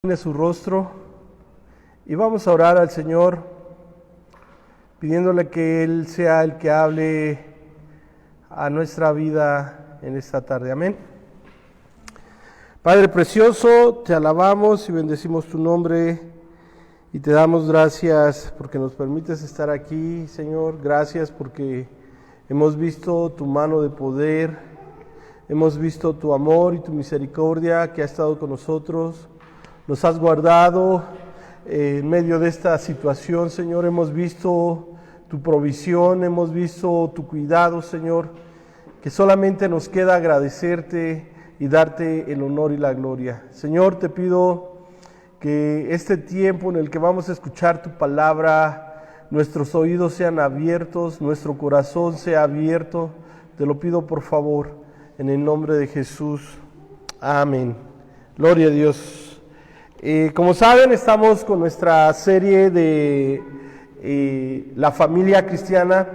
Tiene su rostro y vamos a orar al Señor pidiéndole que Él sea el que hable a nuestra vida en esta tarde. Amén. Padre precioso, te alabamos y bendecimos tu nombre y te damos gracias porque nos permites estar aquí, Señor. Gracias porque hemos visto tu mano de poder, hemos visto tu amor y tu misericordia que ha estado con nosotros. Nos has guardado en medio de esta situación, Señor. Hemos visto tu provisión, hemos visto tu cuidado, Señor, que solamente nos queda agradecerte y darte el honor y la gloria. Señor, te pido que este tiempo en el que vamos a escuchar tu palabra, nuestros oídos sean abiertos, nuestro corazón sea abierto. Te lo pido por favor, en el nombre de Jesús. Amén. Gloria a Dios. Como saben, estamos con nuestra serie de la familia cristiana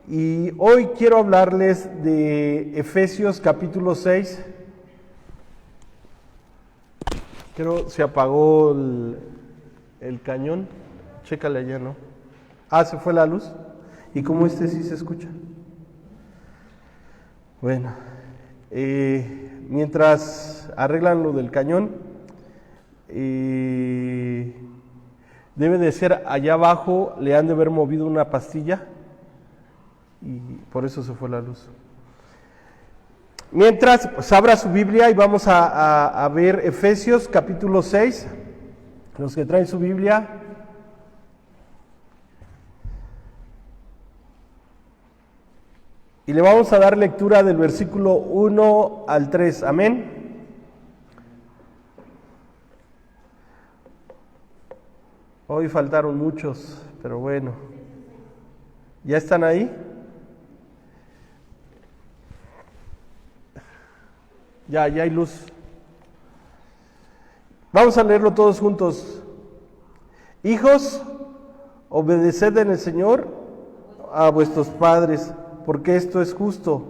y hoy quiero hablarles de Efesios capítulo 6. Creo se apagó el cañón. Chécale allá, ¿no? Se fue la luz. ¿Y cómo sí se escucha? Bueno, mientras arreglan lo del cañón, debe de ser allá abajo, le han de haber movido una pastilla y por eso se fue la luz. Mientras, pues abra su Biblia y vamos a ver Efesios capítulo 6, los que traen su Biblia. Y le vamos a dar lectura del versículo 1 al 3, amén. Hoy faltaron muchos, pero bueno. ¿Ya están ahí? Ya hay luz. Vamos a leerlo todos juntos. Hijos, obedeced en el Señor a vuestros padres, porque esto es justo.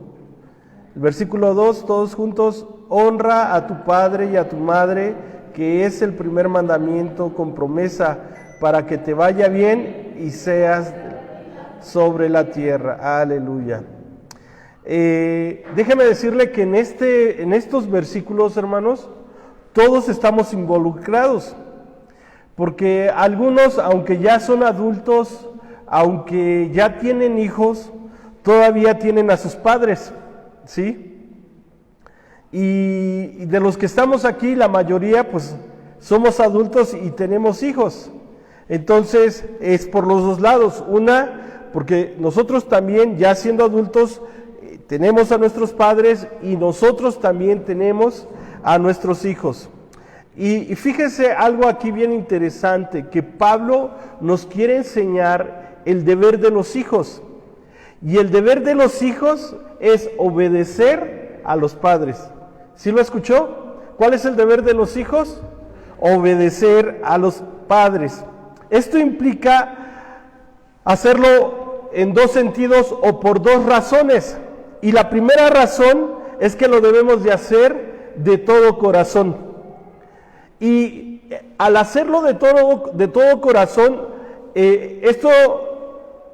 El versículo 2, todos juntos. Honra a tu padre y a tu madre, que es el primer mandamiento con promesa, para que te vaya bien y seas sobre la tierra. Aleluya. Déjeme decirle que en estos versículos, hermanos, todos estamos involucrados, porque algunos, aunque ya son adultos, aunque ya tienen hijos, todavía tienen a sus padres, ¿sí? Y de los que estamos aquí, la mayoría, pues, somos adultos y tenemos hijos. Entonces, es por los dos lados. Una, porque nosotros también, ya siendo adultos, tenemos a nuestros padres y nosotros también tenemos a nuestros hijos. Y fíjese algo aquí bien interesante, que Pablo nos quiere enseñar el deber de los hijos. Y el deber de los hijos es obedecer a los padres. ¿Sí lo escuchó? ¿Cuál es el deber de los hijos? Obedecer a los padres. Esto implica hacerlo en dos sentidos o por dos razones. Y la primera razón es que lo debemos de hacer de todo corazón. Y al hacerlo de todo corazón, esto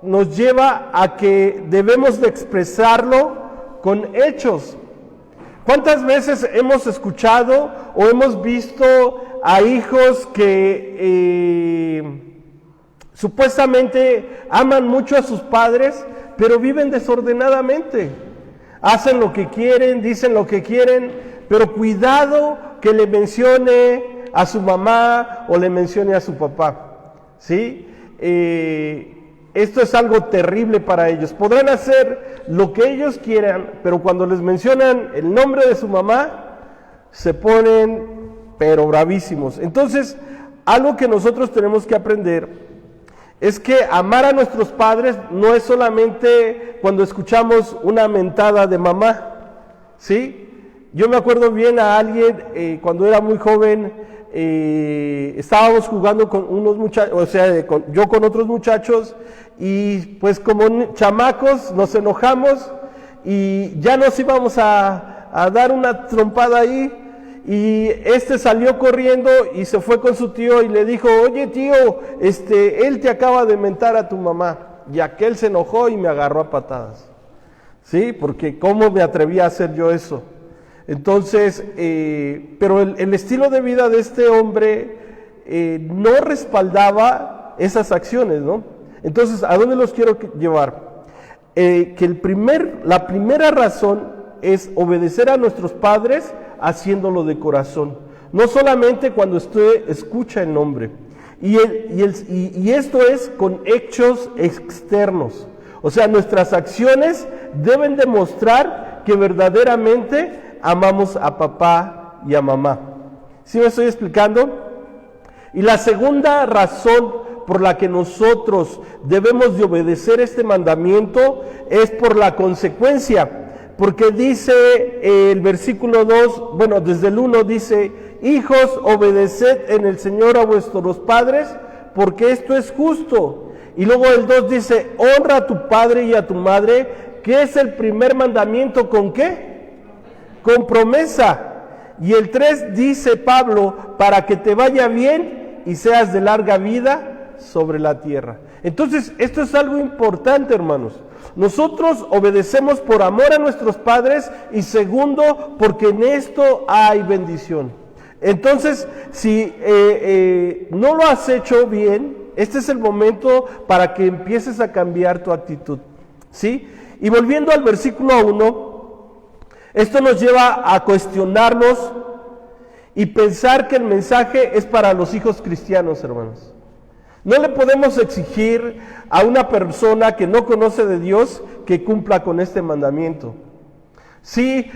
nos lleva a que debemos de expresarlo con hechos. ¿Cuántas veces hemos escuchado o hemos visto a hijos que supuestamente aman mucho a sus padres, pero viven desordenadamente? Hacen lo que quieren, dicen lo que quieren, pero cuidado que le mencione a su mamá o le mencione a su papá, ¿sí? Esto es algo terrible para ellos. Podrán hacer lo que ellos quieran, pero cuando les mencionan el nombre de su mamá, se ponen pero bravísimos. Entonces, algo que nosotros tenemos que aprender es que amar a nuestros padres no es solamente cuando escuchamos una mentada de mamá, ¿sí? Yo me acuerdo bien a alguien, cuando era muy joven, estábamos jugando con unos muchachos, yo con otros muchachos, y pues como chamacos nos enojamos y ya nos íbamos a dar una trompada ahí, y este salió corriendo y se fue con su tío y le dijo, oye tío, él te acaba de mentar a tu mamá. Y aquel se enojó y me agarró a patadas. ¿Sí? Porque ¿cómo me atreví a hacer yo eso? Entonces, pero el estilo de vida de este hombre no respaldaba esas acciones, ¿no? Entonces, ¿a dónde los quiero llevar? La primera razón es obedecer a nuestros padres haciéndolo de corazón, no solamente cuando usted escucha el nombre. Y esto es con hechos externos. O sea, nuestras acciones deben demostrar que verdaderamente amamos a papá y a mamá. ¿Sí me estoy explicando? Y la segunda razón por la que nosotros debemos de obedecer este mandamiento es por la consecuencia. Porque dice el versículo 2, bueno, desde el 1 dice, hijos, obedeced en el Señor a vuestros padres, porque esto es justo. Y luego el 2 dice, honra a tu padre y a tu madre, que es el primer mandamiento, ¿con qué? Con promesa. Y el 3 dice Pablo, para que te vaya bien y seas de larga vida sobre la tierra. Entonces, esto es algo importante, hermanos. Nosotros obedecemos por amor a nuestros padres y segundo, porque en esto hay bendición. Entonces, si no lo has hecho bien, este es el momento para que empieces a cambiar tu actitud, ¿sí? Y volviendo al versículo 1, esto nos lleva a cuestionarnos y pensar que el mensaje es para los hijos cristianos, hermanos. No le podemos exigir a una persona que no conoce de Dios que cumpla con este mandamiento. Sí,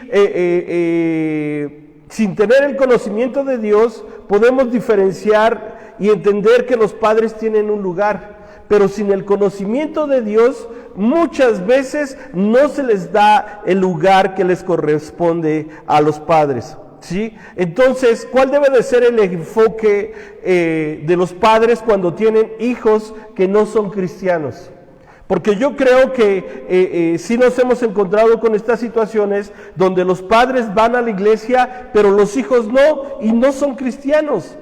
sin tener el conocimiento de Dios, podemos diferenciar y entender que los padres tienen un lugar, pero sin el conocimiento de Dios, muchas veces no se les da el lugar que les corresponde a los padres. ¿Sí? Entonces, ¿cuál debe de ser el enfoque de los padres cuando tienen hijos que no son cristianos? Porque yo creo que sí nos hemos encontrado con estas situaciones donde los padres van a la iglesia, pero los hijos no, y no son cristianos.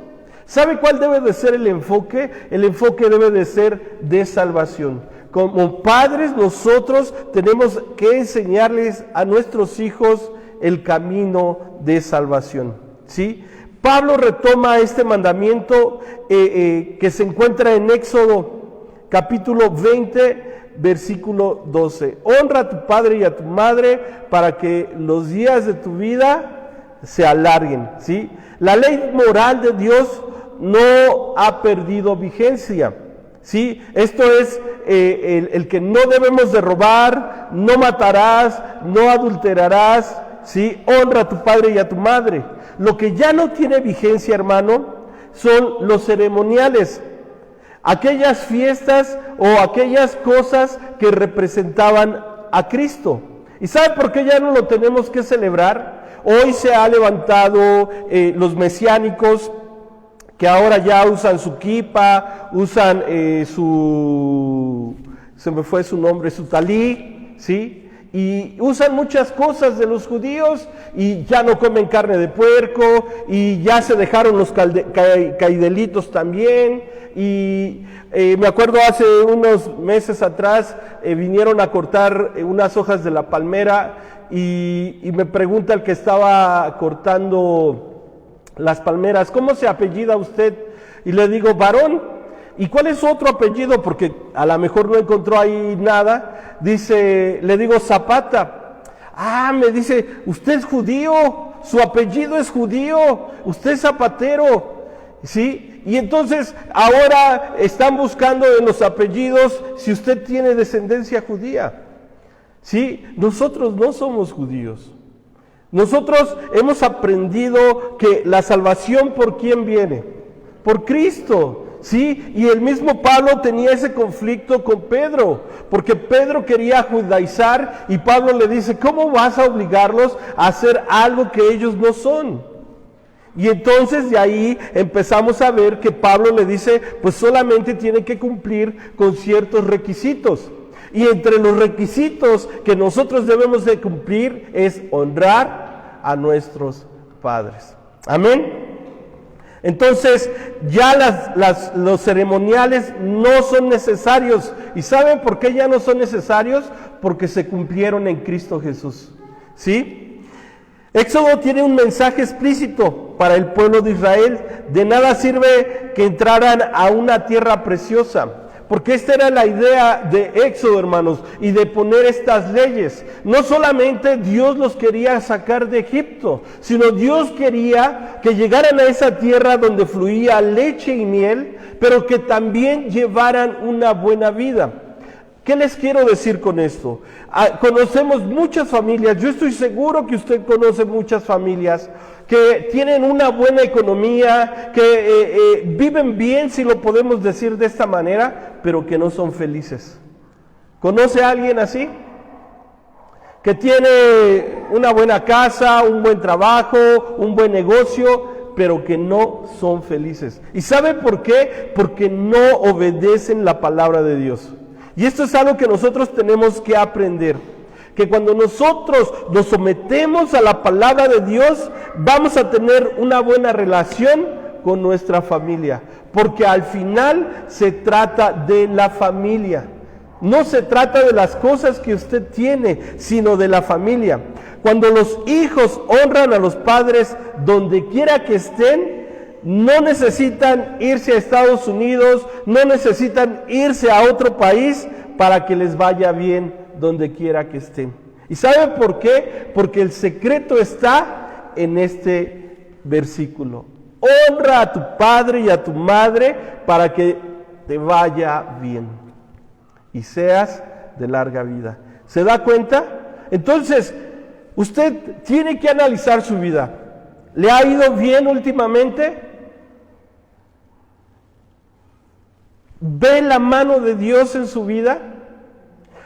¿Sabe cuál debe de ser el enfoque? El enfoque debe de ser de salvación. Como padres nosotros tenemos que enseñarles a nuestros hijos el camino de salvación, ¿sí? Pablo retoma este mandamiento que se encuentra en Éxodo capítulo 20, versículo 12. Honra a tu padre y a tu madre para que los días de tu vida se alarguen, ¿sí? La ley moral de Dios no ha perdido vigencia, ¿sí? Esto es el que no debemos de robar, no matarás, no adulterarás, ¿sí? Honra a tu padre y a tu madre. Lo que ya no tiene vigencia, hermano, son los ceremoniales, aquellas fiestas o aquellas cosas que representaban a Cristo. ¿Y sabe por qué ya no lo tenemos que celebrar? Hoy se ha levantado los mesiánicos, que ahora ya usan su kipa, usan se me fue su nombre, su talí, ¿sí? Y usan muchas cosas de los judíos y ya no comen carne de puerco y ya se dejaron los caidelitos también. Y me acuerdo hace unos meses atrás vinieron a cortar unas hojas de la palmera y me pregunta el que estaba cortando las palmeras, ¿cómo se apellida usted? Y le digo, varón. ¿Y cuál es su otro apellido? Porque a lo mejor no encontró ahí nada. Le digo Zapata. Ah, me dice, usted es judío, su apellido es judío, usted es zapatero, ¿sí? Y entonces ahora están buscando en los apellidos si usted tiene descendencia judía, ¿sí? Nosotros no somos judíos. Nosotros hemos aprendido que la salvación, ¿por quién viene? Por Cristo. Sí, y el mismo Pablo tenía ese conflicto con Pedro, porque Pedro quería judaizar y Pablo le dice, ¿cómo vas a obligarlos a hacer algo que ellos no son? Y entonces de ahí empezamos a ver que Pablo le dice, pues solamente tiene que cumplir con ciertos requisitos. Y entre los requisitos que nosotros debemos de cumplir es honrar a nuestros padres. Amén. Entonces ya los ceremoniales no son necesarios. ¿Y saben por qué ya no son necesarios? Porque se cumplieron en Cristo Jesús. ¿Sí? Éxodo tiene un mensaje explícito para el pueblo de Israel. De nada sirve que entraran a una tierra preciosa. Porque esta era la idea de Éxodo, hermanos, y de poner estas leyes. No solamente Dios los quería sacar de Egipto, sino Dios quería que llegaran a esa tierra donde fluía leche y miel, pero que también llevaran una buena vida. ¿Qué les quiero decir con esto? Conocemos muchas familias, yo estoy seguro que usted conoce muchas familias que tienen una buena economía, que viven bien, si lo podemos decir de esta manera, pero que no son felices. ¿Conoce a alguien así? Que tiene una buena casa, un buen trabajo, un buen negocio, pero que no son felices. ¿Y sabe por qué? Porque no obedecen la palabra de Dios. Y esto es algo que nosotros tenemos que aprender. Que cuando nosotros nos sometemos a la palabra de Dios, vamos a tener una buena relación con nuestra familia. Porque al final se trata de la familia. No se trata de las cosas que usted tiene, sino de la familia. Cuando los hijos honran a los padres donde quiera que estén, no necesitan irse a Estados Unidos, no necesitan irse a otro país para que les vaya bien donde quiera que estén. ¿Y sabe por qué? Porque el secreto está en este versículo. Honra a tu padre y a tu madre para que te vaya bien y seas de larga vida. ¿Se da cuenta? Entonces, usted tiene que analizar su vida. ¿Le ha ido bien últimamente? ¿Ve la mano de Dios en su vida?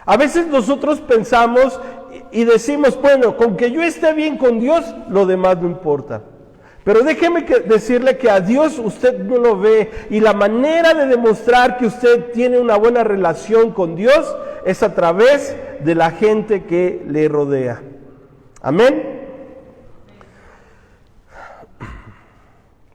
A veces nosotros pensamos y decimos, bueno, con que yo esté bien con Dios, lo demás no importa. Pero déjeme decirle que a Dios usted no lo ve, y la manera de demostrar que usted tiene una buena relación con Dios es a través de la gente que le rodea. Amén.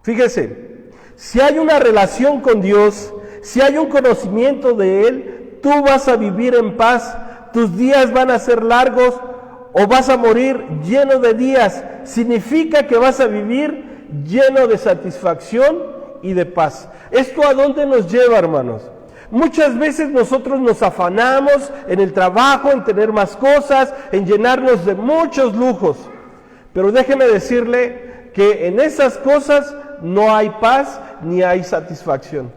Fíjese, si hay una relación con Dios, si hay un conocimiento de Él, tú vas a vivir en paz, tus días van a ser largos o vas a morir lleno de días. Significa que vas a vivir lleno de satisfacción y de paz. ¿Esto a dónde nos lleva, hermanos? Muchas veces nosotros nos afanamos en el trabajo, en tener más cosas, en llenarnos de muchos lujos. Pero déjeme decirle que en esas cosas no hay paz ni hay satisfacción.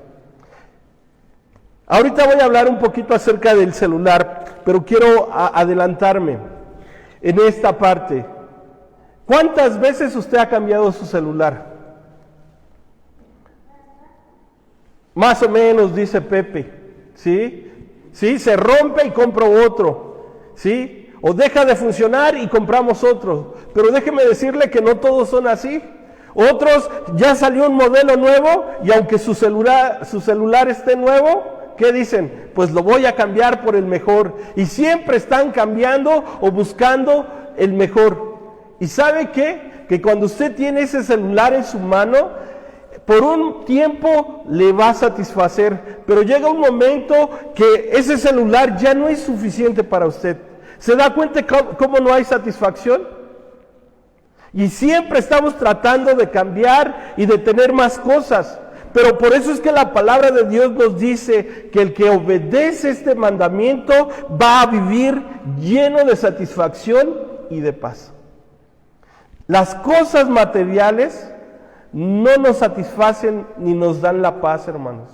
Ahorita voy a hablar un poquito acerca del celular, pero quiero adelantarme en esta parte. ¿Cuántas veces usted ha cambiado su celular? Más o menos, dice Pepe, ¿sí? ¿Sí? Se rompe y compro otro, ¿sí? O deja de funcionar y compramos otro. Pero déjeme decirle que no todos son así. Otros, ya salió un modelo nuevo y aunque su celular esté nuevo, ¿qué dicen? Pues lo voy a cambiar por el mejor. Y siempre están cambiando o buscando el mejor. ¿Y sabe qué? Que cuando usted tiene ese celular en su mano, por un tiempo le va a satisfacer, pero llega un momento que ese celular ya no es suficiente para usted. ¿Se da cuenta cómo no hay satisfacción? Y siempre estamos tratando de cambiar y de tener más cosas. Pero por eso es que la palabra de Dios nos dice que el que obedece este mandamiento va a vivir lleno de satisfacción y de paz. Las cosas materiales no nos satisfacen ni nos dan la paz, hermanos.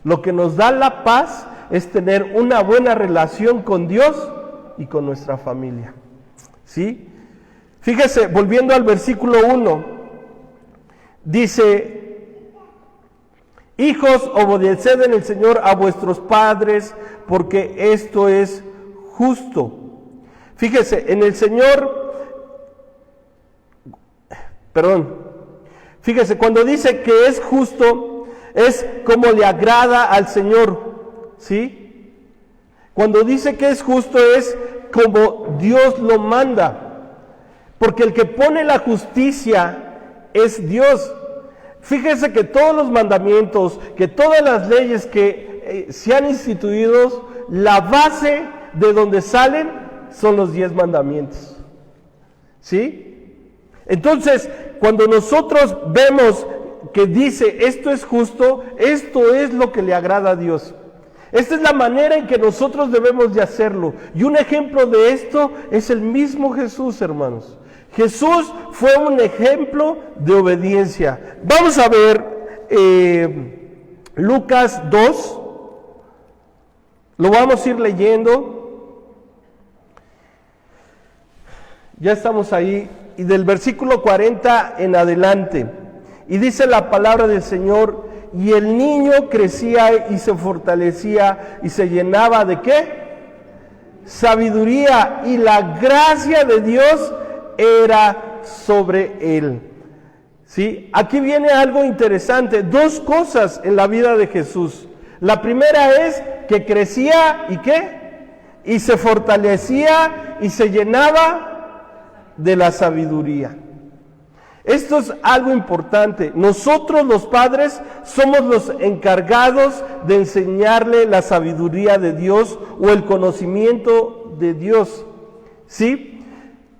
Lo que nos da la paz es tener una buena relación con Dios y con nuestra familia. ¿Sí? Fíjese, volviendo al versículo 1, dice: hijos, obedeced en el Señor a vuestros padres, porque esto es justo. Fíjese, en el Señor, fíjese, cuando dice que es justo, es como le agrada al Señor, ¿sí? Cuando dice que es justo, es como Dios lo manda. Porque el que pone la justicia es Dios. Fíjese que todos los mandamientos, que todas las leyes que se han instituido, la base de donde salen son los 10 mandamientos. ¿Sí? Entonces, cuando nosotros vemos que dice, esto es justo, esto es lo que le agrada a Dios. Esta es la manera en que nosotros debemos de hacerlo. Y un ejemplo de esto es el mismo Jesús, hermanos. Jesús fue un ejemplo de obediencia. Vamos a ver Lucas 2. Lo vamos a ir leyendo. Ya estamos ahí. Y del versículo 40 en adelante. Y dice la palabra del Señor: y el niño crecía y se fortalecía y se llenaba ¿de qué? Sabiduría, y la gracia de Dios era sobre él. ¿Sí? Aquí viene algo interesante, 2 cosas en la vida de Jesús. La primera es que crecía y ¿qué? Y se fortalecía y se llenaba de la sabiduría. Esto es algo importante. Nosotros los padres somos los encargados de enseñarle la sabiduría de Dios o el conocimiento de Dios. ¿Sí?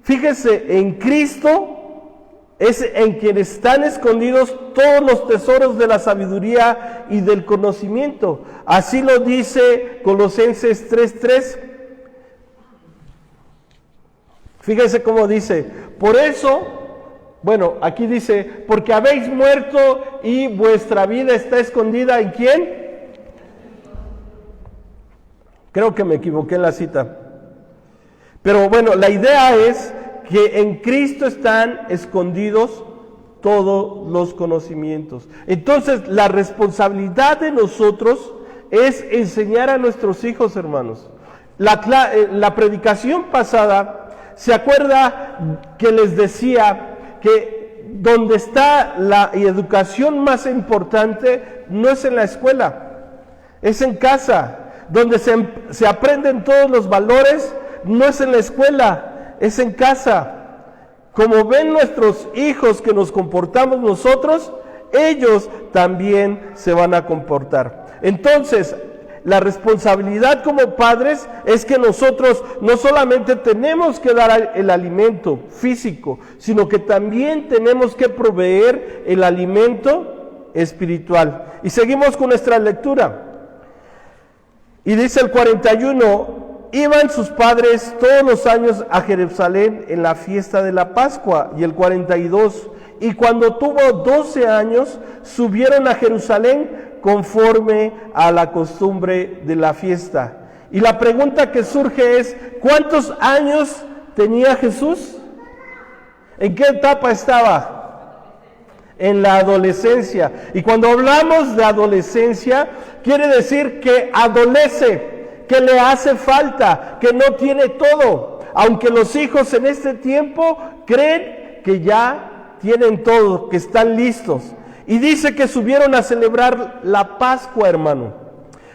Fíjese, en Cristo es en quien están escondidos todos los tesoros de la sabiduría y del conocimiento. Así lo dice Colosenses 3:3. Fíjese cómo dice: por eso, bueno, aquí dice, porque habéis muerto y vuestra vida está escondida ¿en quién? Creo que me equivoqué en la cita. Pero bueno, la idea es que en Cristo están escondidos todos los conocimientos. Entonces, la responsabilidad de nosotros es enseñar a nuestros hijos, hermanos. La predicación pasada, ¿se acuerda que les decía que donde está la educación más importante no es en la escuela, es en casa? Donde se aprenden todos los valores no es en la escuela, es en casa. Como ven nuestros hijos que nos comportamos nosotros, ellos también se van a comportar. Entonces, la responsabilidad como padres es que nosotros no solamente tenemos que dar el alimento físico, sino que también tenemos que proveer el alimento espiritual. Y seguimos con nuestra lectura. Y dice el 41, iban sus padres todos los años a Jerusalén en la fiesta de la Pascua. Y el 42, y cuando tuvo 12 años, subieron a Jerusalén conforme a la costumbre de la fiesta. Y la pregunta que surge es, ¿cuántos años tenía Jesús? ¿En qué etapa estaba? En la adolescencia. Y cuando hablamos de adolescencia, quiere decir que adolece, que le hace falta, que no tiene todo. Aunque los hijos en este tiempo creen que ya tienen todo, que están listos. Y dice que subieron a celebrar la Pascua, hermano.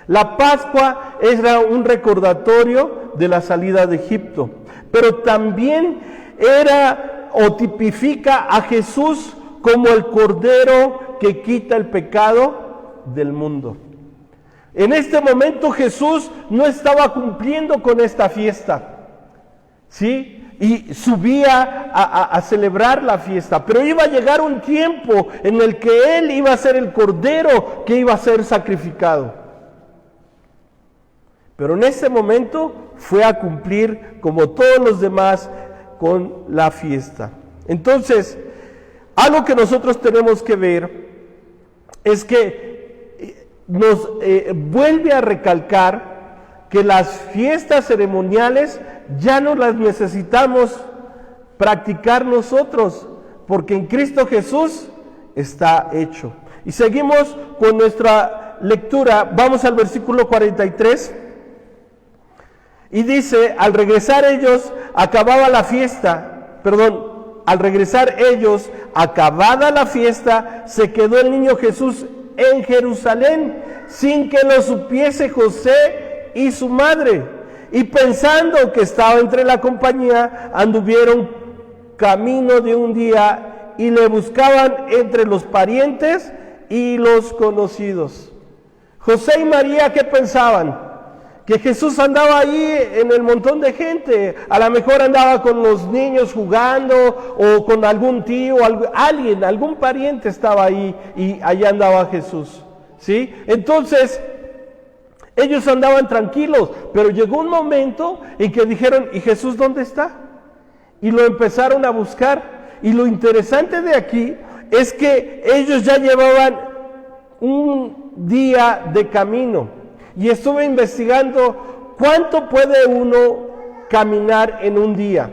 La Pascua era un recordatorio de la salida de Egipto, pero también era o tipifica a Jesús como el Cordero que quita el pecado del mundo. En este momento Jesús no estaba cumpliendo con esta fiesta, ¿sí? Y subía a celebrar la fiesta, pero iba a llegar un tiempo en el que Él iba a ser el Cordero que iba a ser sacrificado. Pero en ese momento fue a cumplir como todos los demás con la fiesta. Entonces, algo que nosotros tenemos que ver es que nos vuelve a recalcar que las fiestas ceremoniales ya no las necesitamos practicar nosotros, porque en Cristo Jesús está hecho. Y seguimos con nuestra lectura. Vamos al versículo 43. Y dice, al regresar ellos, acabada la fiesta, se quedó el niño Jesús en Jerusalén, sin que lo supiese José y su madre. Y pensando que estaba entre la compañía, anduvieron camino de un día y le buscaban entre los parientes y los conocidos. José y María, ¿qué pensaban? Que Jesús andaba ahí en el montón de gente, a lo mejor andaba con los niños jugando o con algún tío, alguien, algún pariente estaba ahí y allá andaba Jesús, ¿sí? Entonces, ellos andaban tranquilos, pero llegó un momento en que dijeron, ¿y Jesús dónde está? Y lo empezaron a buscar. Y lo interesante de aquí es que ellos ya llevaban un día de camino. Y estuve investigando cuánto puede uno caminar en un día.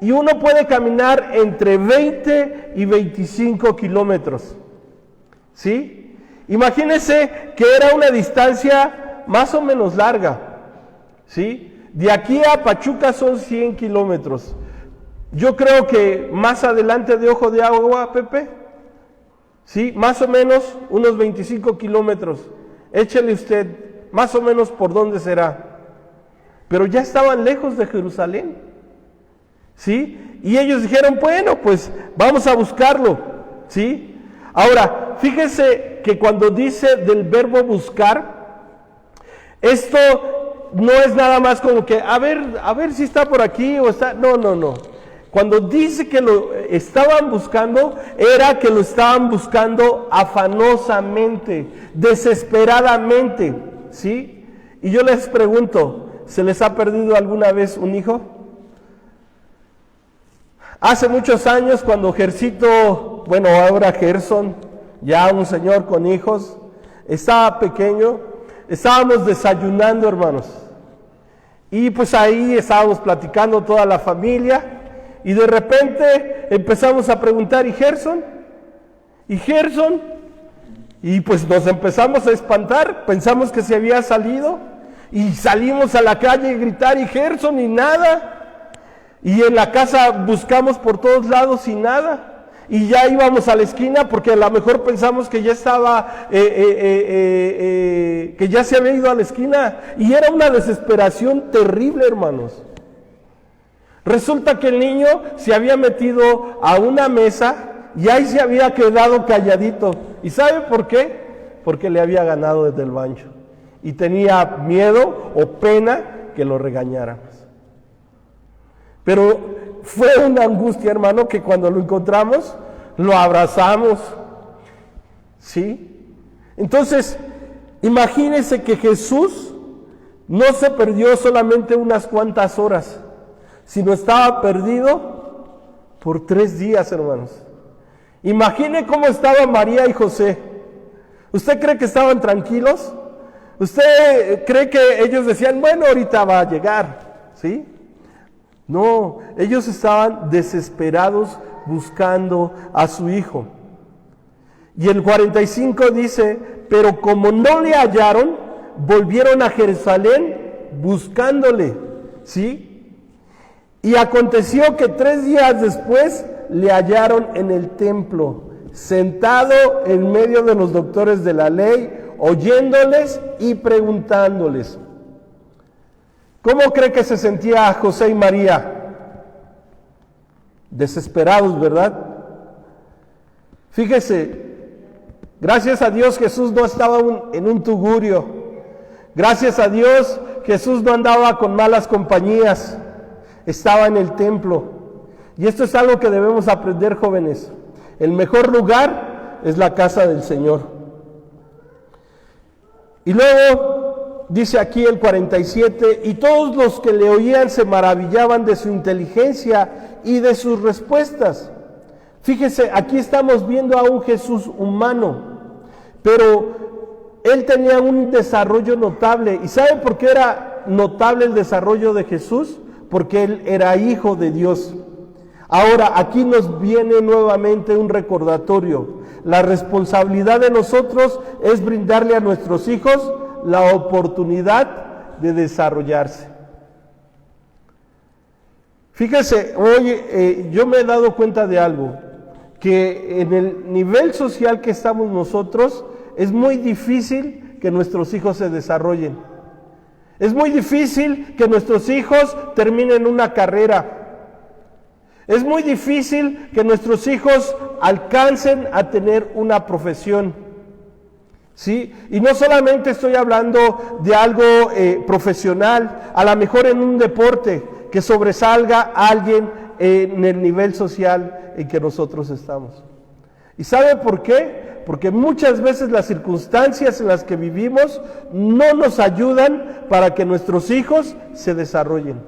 Y uno puede caminar entre 20 y 25 kilómetros. ¿Sí? Imagínense que era una distancia más o menos larga. ¿Sí? De aquí a Pachuca son 100 kilómetros. Yo creo que más adelante de Ojo de Agua, Pepe, ¿sí? Más o menos unos 25 kilómetros. Échele usted, más o menos por dónde será. Pero ya estaban lejos de Jerusalén, ¿sí? Y ellos dijeron, bueno, pues vamos a buscarlo, ¿sí? Ahora, fíjense que cuando dice del verbo buscar, esto no es nada más como que, a ver si está por aquí o está, no. Cuando dice que lo estaban buscando, era que lo estaban buscando afanosamente, desesperadamente, ¿sí? Y yo les pregunto, ¿se les ha perdido alguna vez un hijo? Hace muchos años, cuando Gercito, bueno, ahora Gerson, ya un señor con hijos, estaba pequeño, estábamos desayunando, hermanos. Y pues ahí estábamos platicando toda la familia. Y de repente empezamos a preguntar, ¿y Gerson? ¿Y Gerson? Y pues nos empezamos a espantar, pensamos que se había salido. Y salimos a la calle a gritar, ¿y Gerson? Y nada. Y en la casa buscamos por todos lados y nada. Y ya íbamos a la esquina porque a lo mejor pensamos que ya estaba, que ya se había ido a la esquina. Y era una desesperación terrible, hermanos. Resulta que el niño se había metido a una mesa y ahí se había quedado calladito. ¿Y sabe por qué? Porque le había ganado desde el baño. Y tenía miedo o pena que lo regañáramos. Pero fue una angustia, hermano, que cuando lo encontramos, lo abrazamos. ¿Sí? Entonces, imagínense que Jesús no se perdió solamente unas cuantas horas, sino estaba perdido por 3 días, hermanos. Imagine cómo estaban María y José. ¿Usted cree que estaban tranquilos? ¿Usted cree que ellos decían, bueno, ahorita va a llegar? ¿Sí? No, ellos estaban desesperados buscando a su hijo. Y el 45 dice, pero como no le hallaron, volvieron a Jerusalén buscándole, ¿sí? Y aconteció que 3 días después le hallaron en el templo, sentado en medio de los doctores de la ley, oyéndoles y preguntándoles. ¿Cómo cree que se sentía José y María? Desesperados, ¿verdad? Fíjese, gracias a Dios Jesús no estaba en un tugurio. Gracias a Dios Jesús no andaba con malas compañías. Estaba en el templo. Y esto es algo que debemos aprender, jóvenes. El mejor lugar es la casa del Señor. Y luego dice aquí el 47, y todos los que le oían se maravillaban de su inteligencia y de sus respuestas. Fíjese, aquí estamos viendo a un Jesús humano, pero él tenía un desarrollo notable. ¿Y sabe por qué era notable el desarrollo de Jesús? Porque él era hijo de Dios. Ahora, aquí nos viene nuevamente un recordatorio. La responsabilidad de nosotros es brindarle a nuestros hijos la oportunidad de desarrollarse. Fíjese, hoy yo me he dado cuenta de algo, que en el nivel social que estamos nosotros, es muy difícil que nuestros hijos se desarrollen. Es muy difícil que nuestros hijos terminen una carrera. Es muy difícil que nuestros hijos alcancen a tener una profesión, ¿sí? Y no solamente estoy hablando de algo profesional, a lo mejor en un deporte, que sobresalga a alguien en el nivel social en que nosotros estamos. ¿Y sabe por qué? Porque muchas veces las circunstancias en las que vivimos no nos ayudan para que nuestros hijos se desarrollen.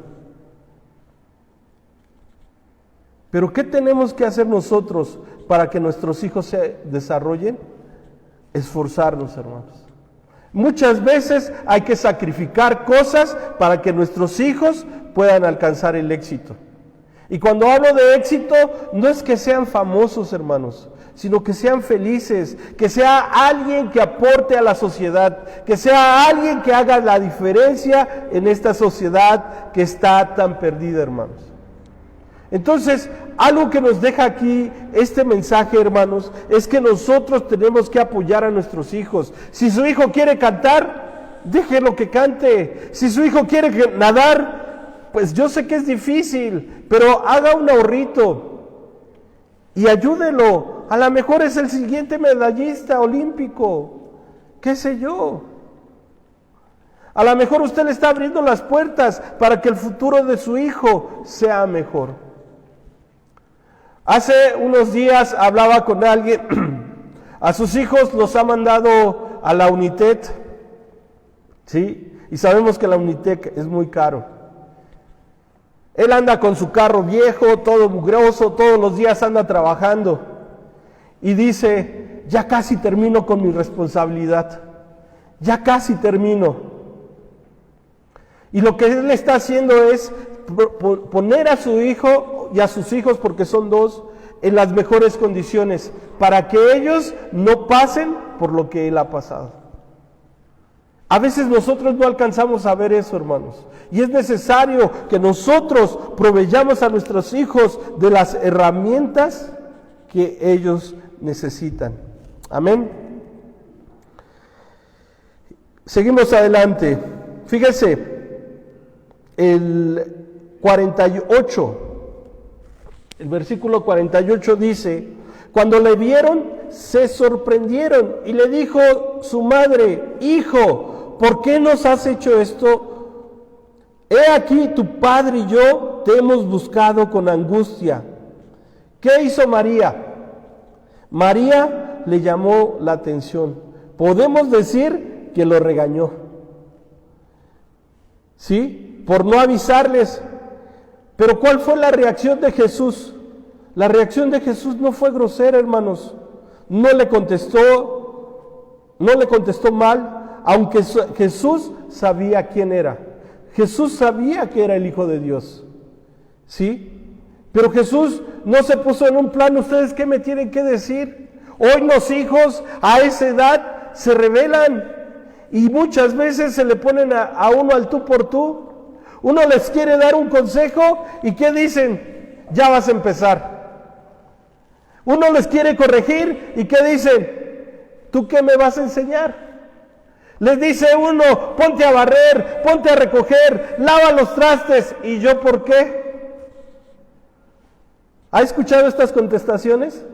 Pero ¿qué tenemos que hacer nosotros para que nuestros hijos se desarrollen? Esforzarnos, hermanos. Muchas veces hay que sacrificar cosas para que nuestros hijos puedan alcanzar el éxito. Y cuando hablo de éxito, no es que sean famosos, hermanos, sino que sean felices, que sea alguien que aporte a la sociedad, que sea alguien que haga la diferencia en esta sociedad que está tan perdida, hermanos. Entonces, algo que nos deja aquí este mensaje, hermanos, es que nosotros tenemos que apoyar a nuestros hijos. Si su hijo quiere cantar, déjelo que cante. Si su hijo quiere nadar, pues yo sé que es difícil, pero haga un ahorrito y ayúdelo. A lo mejor es el siguiente medallista olímpico, qué sé yo. A lo mejor usted le está abriendo las puertas para que el futuro de su hijo sea mejor. Hace unos días hablaba con alguien, a sus hijos los ha mandado a la UNITED, ¿sí? Y sabemos que la UNITED es muy caro. Él anda con su carro viejo, todo mugroso, todos los días anda trabajando. Y dice, ya casi termino con mi responsabilidad, ya casi termino. Y lo que él está haciendo es poner a su hijo y a sus hijos, porque son dos, en las mejores condiciones, para que ellos no pasen por lo que él ha pasado. A veces nosotros no alcanzamos a ver eso, hermanos, y es necesario que nosotros proveyamos a nuestros hijos de las herramientas que ellos necesitan. Amén. Seguimos adelante. Fíjese, el 48, el versículo 48 dice: cuando le vieron, se sorprendieron, y le dijo su madre: hijo, ¿por qué nos has hecho esto? He aquí, tu padre y yo te hemos buscado con angustia. ¿Qué hizo María? María le llamó la atención. Podemos decir que lo regañó, ¿sí? Por no avisarles. Pero ¿cuál fue la reacción de Jesús? La reacción de Jesús no fue grosera, hermanos. No le contestó mal, aunque Jesús sabía quién era. Jesús sabía que era el Hijo de Dios, ¿sí? Pero Jesús no se puso en un plan, ¿ustedes qué me tienen que decir? Hoy los hijos a esa edad se rebelan y muchas veces se le ponen a uno al tú por tú. Uno les quiere dar un consejo y ¿qué dicen? Ya vas a empezar. Uno les quiere corregir y ¿qué dicen? ¿Tú qué me vas a enseñar? Les dice uno, ponte a barrer, ponte a recoger, lava los trastes. ¿Y yo por qué? ¿Ha escuchado estas contestaciones?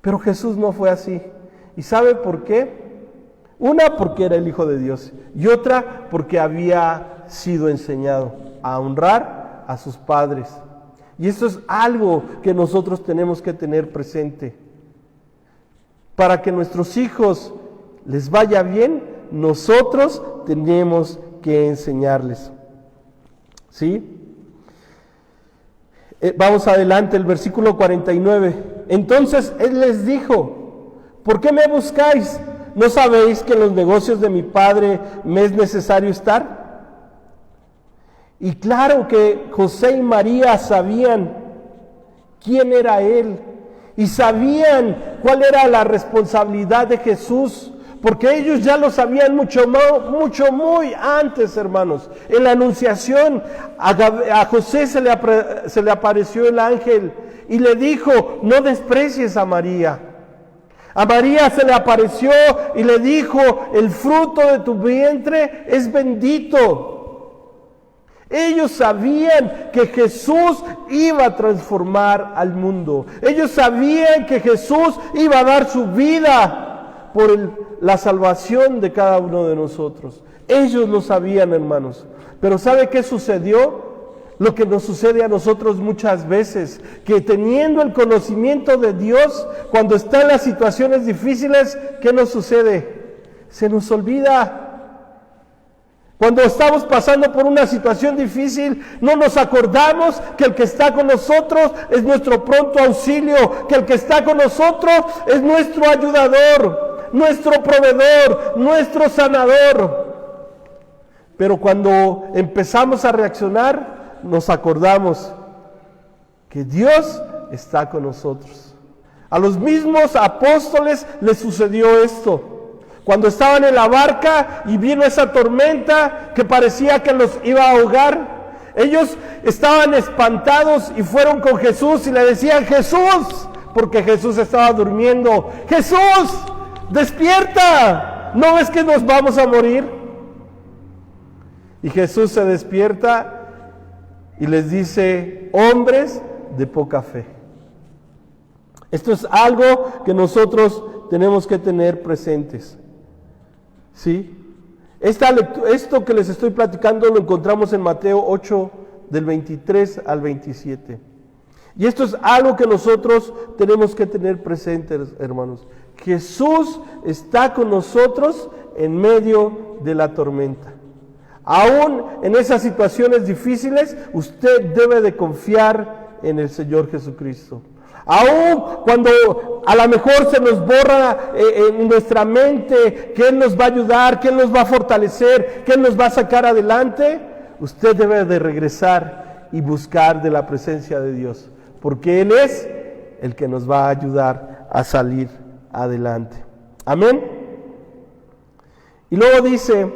Pero Jesús no fue así. ¿Y sabe por qué? Una, porque era el Hijo de Dios, y otra, porque había sido enseñado a honrar a sus padres. Y esto es algo que nosotros tenemos que tener presente. Para que nuestros hijos les vaya bien, nosotros tenemos que enseñarles. ¿Sí? Vamos adelante, el versículo 49. Entonces Él les dijo: ¿por qué me buscáis? ¿No sabéis que en los negocios de mi Padre me es necesario estar? Y claro que José y María sabían quién era Él y sabían cuál era la responsabilidad de Jesús, porque ellos ya lo sabían muy antes, hermanos. En la Anunciación a José se le apareció el ángel y le dijo: no desprecies a María. A María se le apareció y le dijo: el fruto de tu vientre es bendito. Ellos sabían que Jesús iba a transformar al mundo. Ellos sabían que Jesús iba a dar su vida por la salvación de cada uno de nosotros. Ellos lo sabían, hermanos. Pero ¿sabe qué sucedió? Lo que nos sucede a nosotros muchas veces, que teniendo el conocimiento de Dios, cuando está en las situaciones difíciles, ¿qué nos sucede? Se nos olvida. Cuando estamos pasando por una situación difícil, no nos acordamos que el que está con nosotros es nuestro pronto auxilio, que el que está con nosotros es nuestro ayudador, nuestro proveedor, nuestro sanador. Pero cuando empezamos a reaccionar, nos acordamos que Dios está con nosotros. A los mismos apóstoles les sucedió esto. Cuando estaban en la barca y vino esa tormenta que parecía que los iba a ahogar, ellos estaban espantados y fueron con Jesús y le decían: Jesús, porque Jesús estaba durmiendo, Jesús, despierta, ¿no ves que nos vamos a morir? Y Jesús se despierta y les dice: hombres de poca fe. Esto es algo que nosotros tenemos que tener presentes. ¿Sí? Esto que les estoy platicando lo encontramos en Mateo 8, del 23 al 27. Y esto es algo que nosotros tenemos que tener presentes, hermanos. Jesús está con nosotros en medio de la tormenta. Aún en esas situaciones difíciles, usted debe de confiar en el Señor Jesucristo. Aún cuando a lo mejor se nos borra en nuestra mente que Él nos va a ayudar, que Él nos va a fortalecer, que Él nos va a sacar adelante, usted debe de regresar y buscar de la presencia de Dios, porque Él es el que nos va a ayudar a salir adelante. Amén. Y luego dice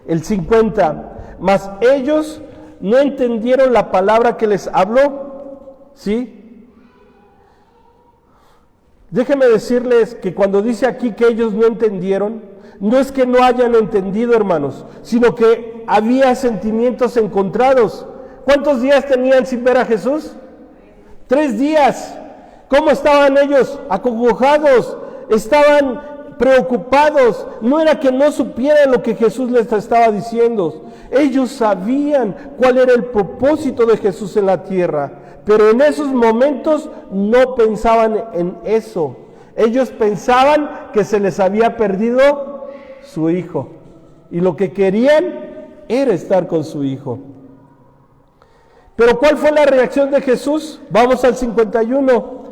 el 50, mas ellos no entendieron la palabra que les habló. ¿Sí? Déjenme decirles que cuando dice aquí que ellos no entendieron, no es que no hayan entendido, hermanos, sino que había sentimientos encontrados. ¿Cuántos días tenían sin ver a Jesús? 3 días. ¿Cómo estaban ellos? Acongojados, estaban preocupados. No era que no supieran lo que Jesús les estaba diciendo. Ellos sabían cuál era el propósito de Jesús en la tierra, pero en esos momentos no pensaban en eso. Ellos pensaban que se les había perdido su hijo, y lo que querían era estar con su hijo. Pero ¿cuál fue la reacción de Jesús? Vamos al 51.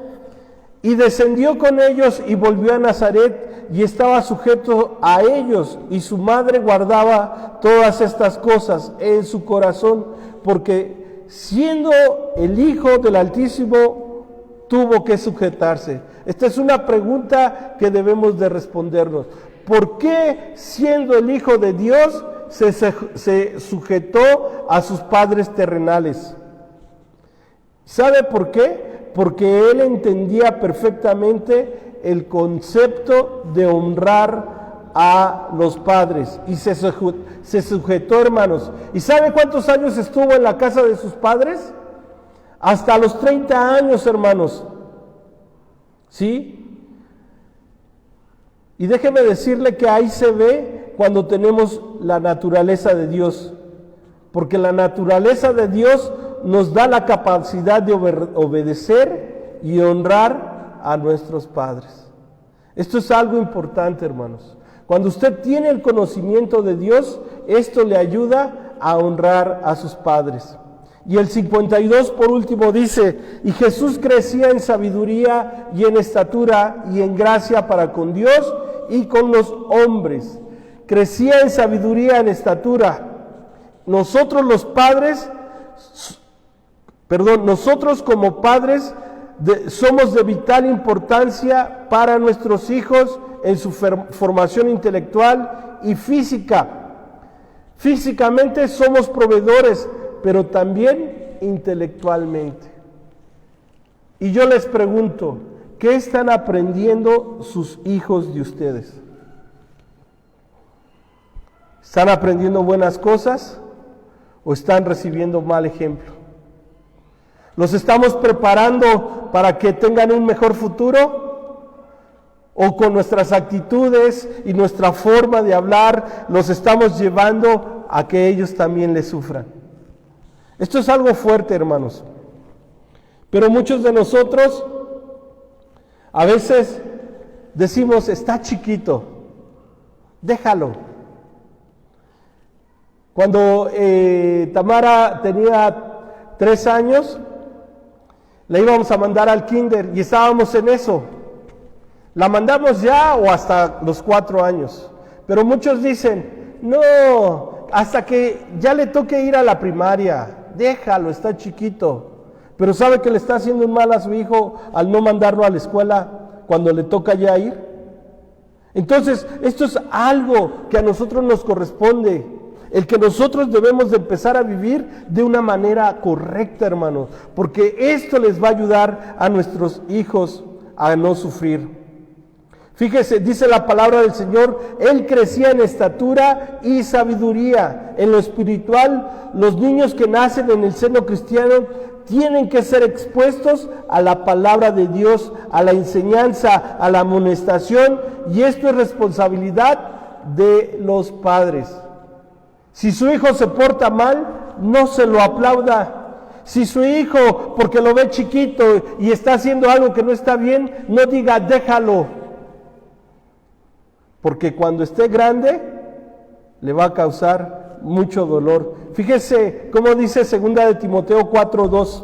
Y descendió con ellos y volvió a Nazaret, y estaba sujeto a ellos, y su madre guardaba todas estas cosas en su corazón, porque siendo el Hijo del Altísimo, tuvo que sujetarse. Esta es una pregunta que debemos de respondernos. ¿Por qué, siendo el Hijo de Dios, se sujetó a sus padres terrenales? ¿Sabe por qué? Porque Él entendía perfectamente el concepto de honrar a los padres y se sujetó, hermanos. ¿Y sabe cuántos años estuvo en la casa de sus padres? Hasta los 30 años, hermanos. ¿Sí? Y déjeme decirle que ahí se ve cuando tenemos la naturaleza de Dios, porque la naturaleza de Dios nos da la capacidad de obedecer y honrar a nuestros padres. Esto es algo importante, hermanos. Cuando usted tiene el conocimiento de Dios, esto le ayuda a honrar a sus padres. Y el 52 por último dice: y Jesús crecía en sabiduría y en estatura y en gracia para con Dios y con los hombres. Crecía en sabiduría, en estatura. Nosotros como padres somos de vital importancia para nuestros hijos en su formación intelectual y física. Físicamente somos proveedores, pero también intelectualmente. Y yo les pregunto, ¿qué están aprendiendo sus hijos de ustedes? ¿Están aprendiendo buenas cosas o están recibiendo mal ejemplo? ¿Los estamos preparando para que tengan un mejor futuro? ¿O con nuestras actitudes y nuestra forma de hablar los estamos llevando a que ellos también le sufran? Esto es algo fuerte, hermanos. Pero muchos de nosotros a veces decimos, está chiquito, déjalo. Cuando Tamara tenía 3 años, la íbamos a mandar al kinder y estábamos en eso. La mandamos ya o hasta los 4 años. Pero muchos dicen, no, hasta que ya le toque ir a la primaria, déjalo, está chiquito. Pero ¿sabe que le está haciendo un mal a su hijo al no mandarlo a la escuela cuando le toca ya ir? Entonces, esto es algo que a nosotros nos corresponde. El que nosotros debemos de empezar a vivir de una manera correcta, hermanos. Porque esto les va a ayudar a nuestros hijos a no sufrir. Fíjese, dice la palabra del Señor, Él crecía en estatura y sabiduría. En lo espiritual, los niños que nacen en el seno cristiano tienen que ser expuestos a la palabra de Dios, a la enseñanza, a la amonestación, y esto es responsabilidad de los padres. Si su hijo se porta mal, no se lo aplauda. Si su hijo, porque lo ve chiquito y está haciendo algo que no está bien, no diga déjalo. Porque cuando esté grande, le va a causar mucho dolor. Fíjese cómo dice 2 de Timoteo 4:2.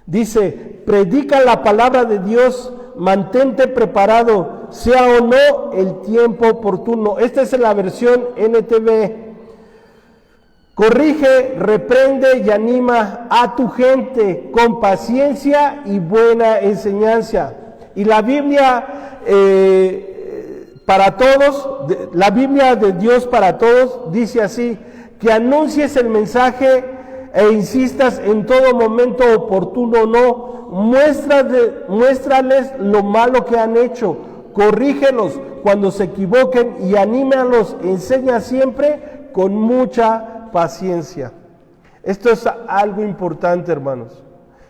Dice, predica la palabra de Dios, mantente preparado, sea o no el tiempo oportuno. Esta es la versión NTV. Corrige, reprende y anima a tu gente con paciencia y buena enseñanza. Y la Biblia para todos, la Biblia de Dios para todos dice así, que anuncies el mensaje e insistas en todo momento oportuno o no, muéstrales lo malo que han hecho, corrígelos cuando se equivoquen y anímalos, enseña siempre con mucha paciencia. Esto es algo importante, hermanos.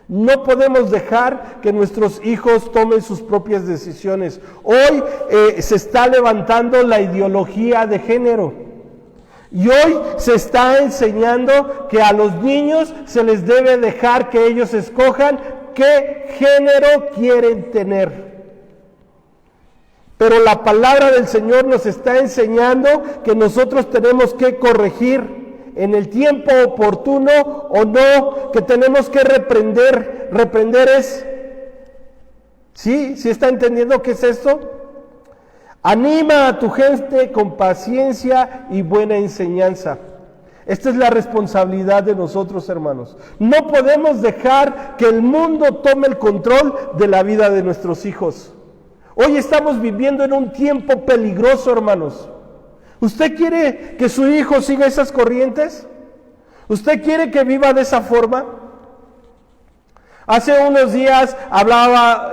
No podemos dejar que nuestros hijos tomen sus propias decisiones. Hoy se está levantando la ideología de género. Y hoy se está enseñando que a los niños se les debe dejar que ellos escojan qué género quieren tener. Pero la palabra del Señor nos está enseñando que nosotros tenemos que corregir en el tiempo oportuno o no, que tenemos que reprender. Reprender es, ¿sí está entendiendo qué es esto? Anima a tu gente con paciencia y buena enseñanza. Esta es la responsabilidad de nosotros, hermanos. No podemos dejar que el mundo tome el control de la vida de nuestros hijos. Hoy estamos viviendo en un tiempo peligroso, hermanos. ¿Usted quiere que su hijo siga esas corrientes? ¿Usted quiere que viva de esa forma? Hace unos días hablaba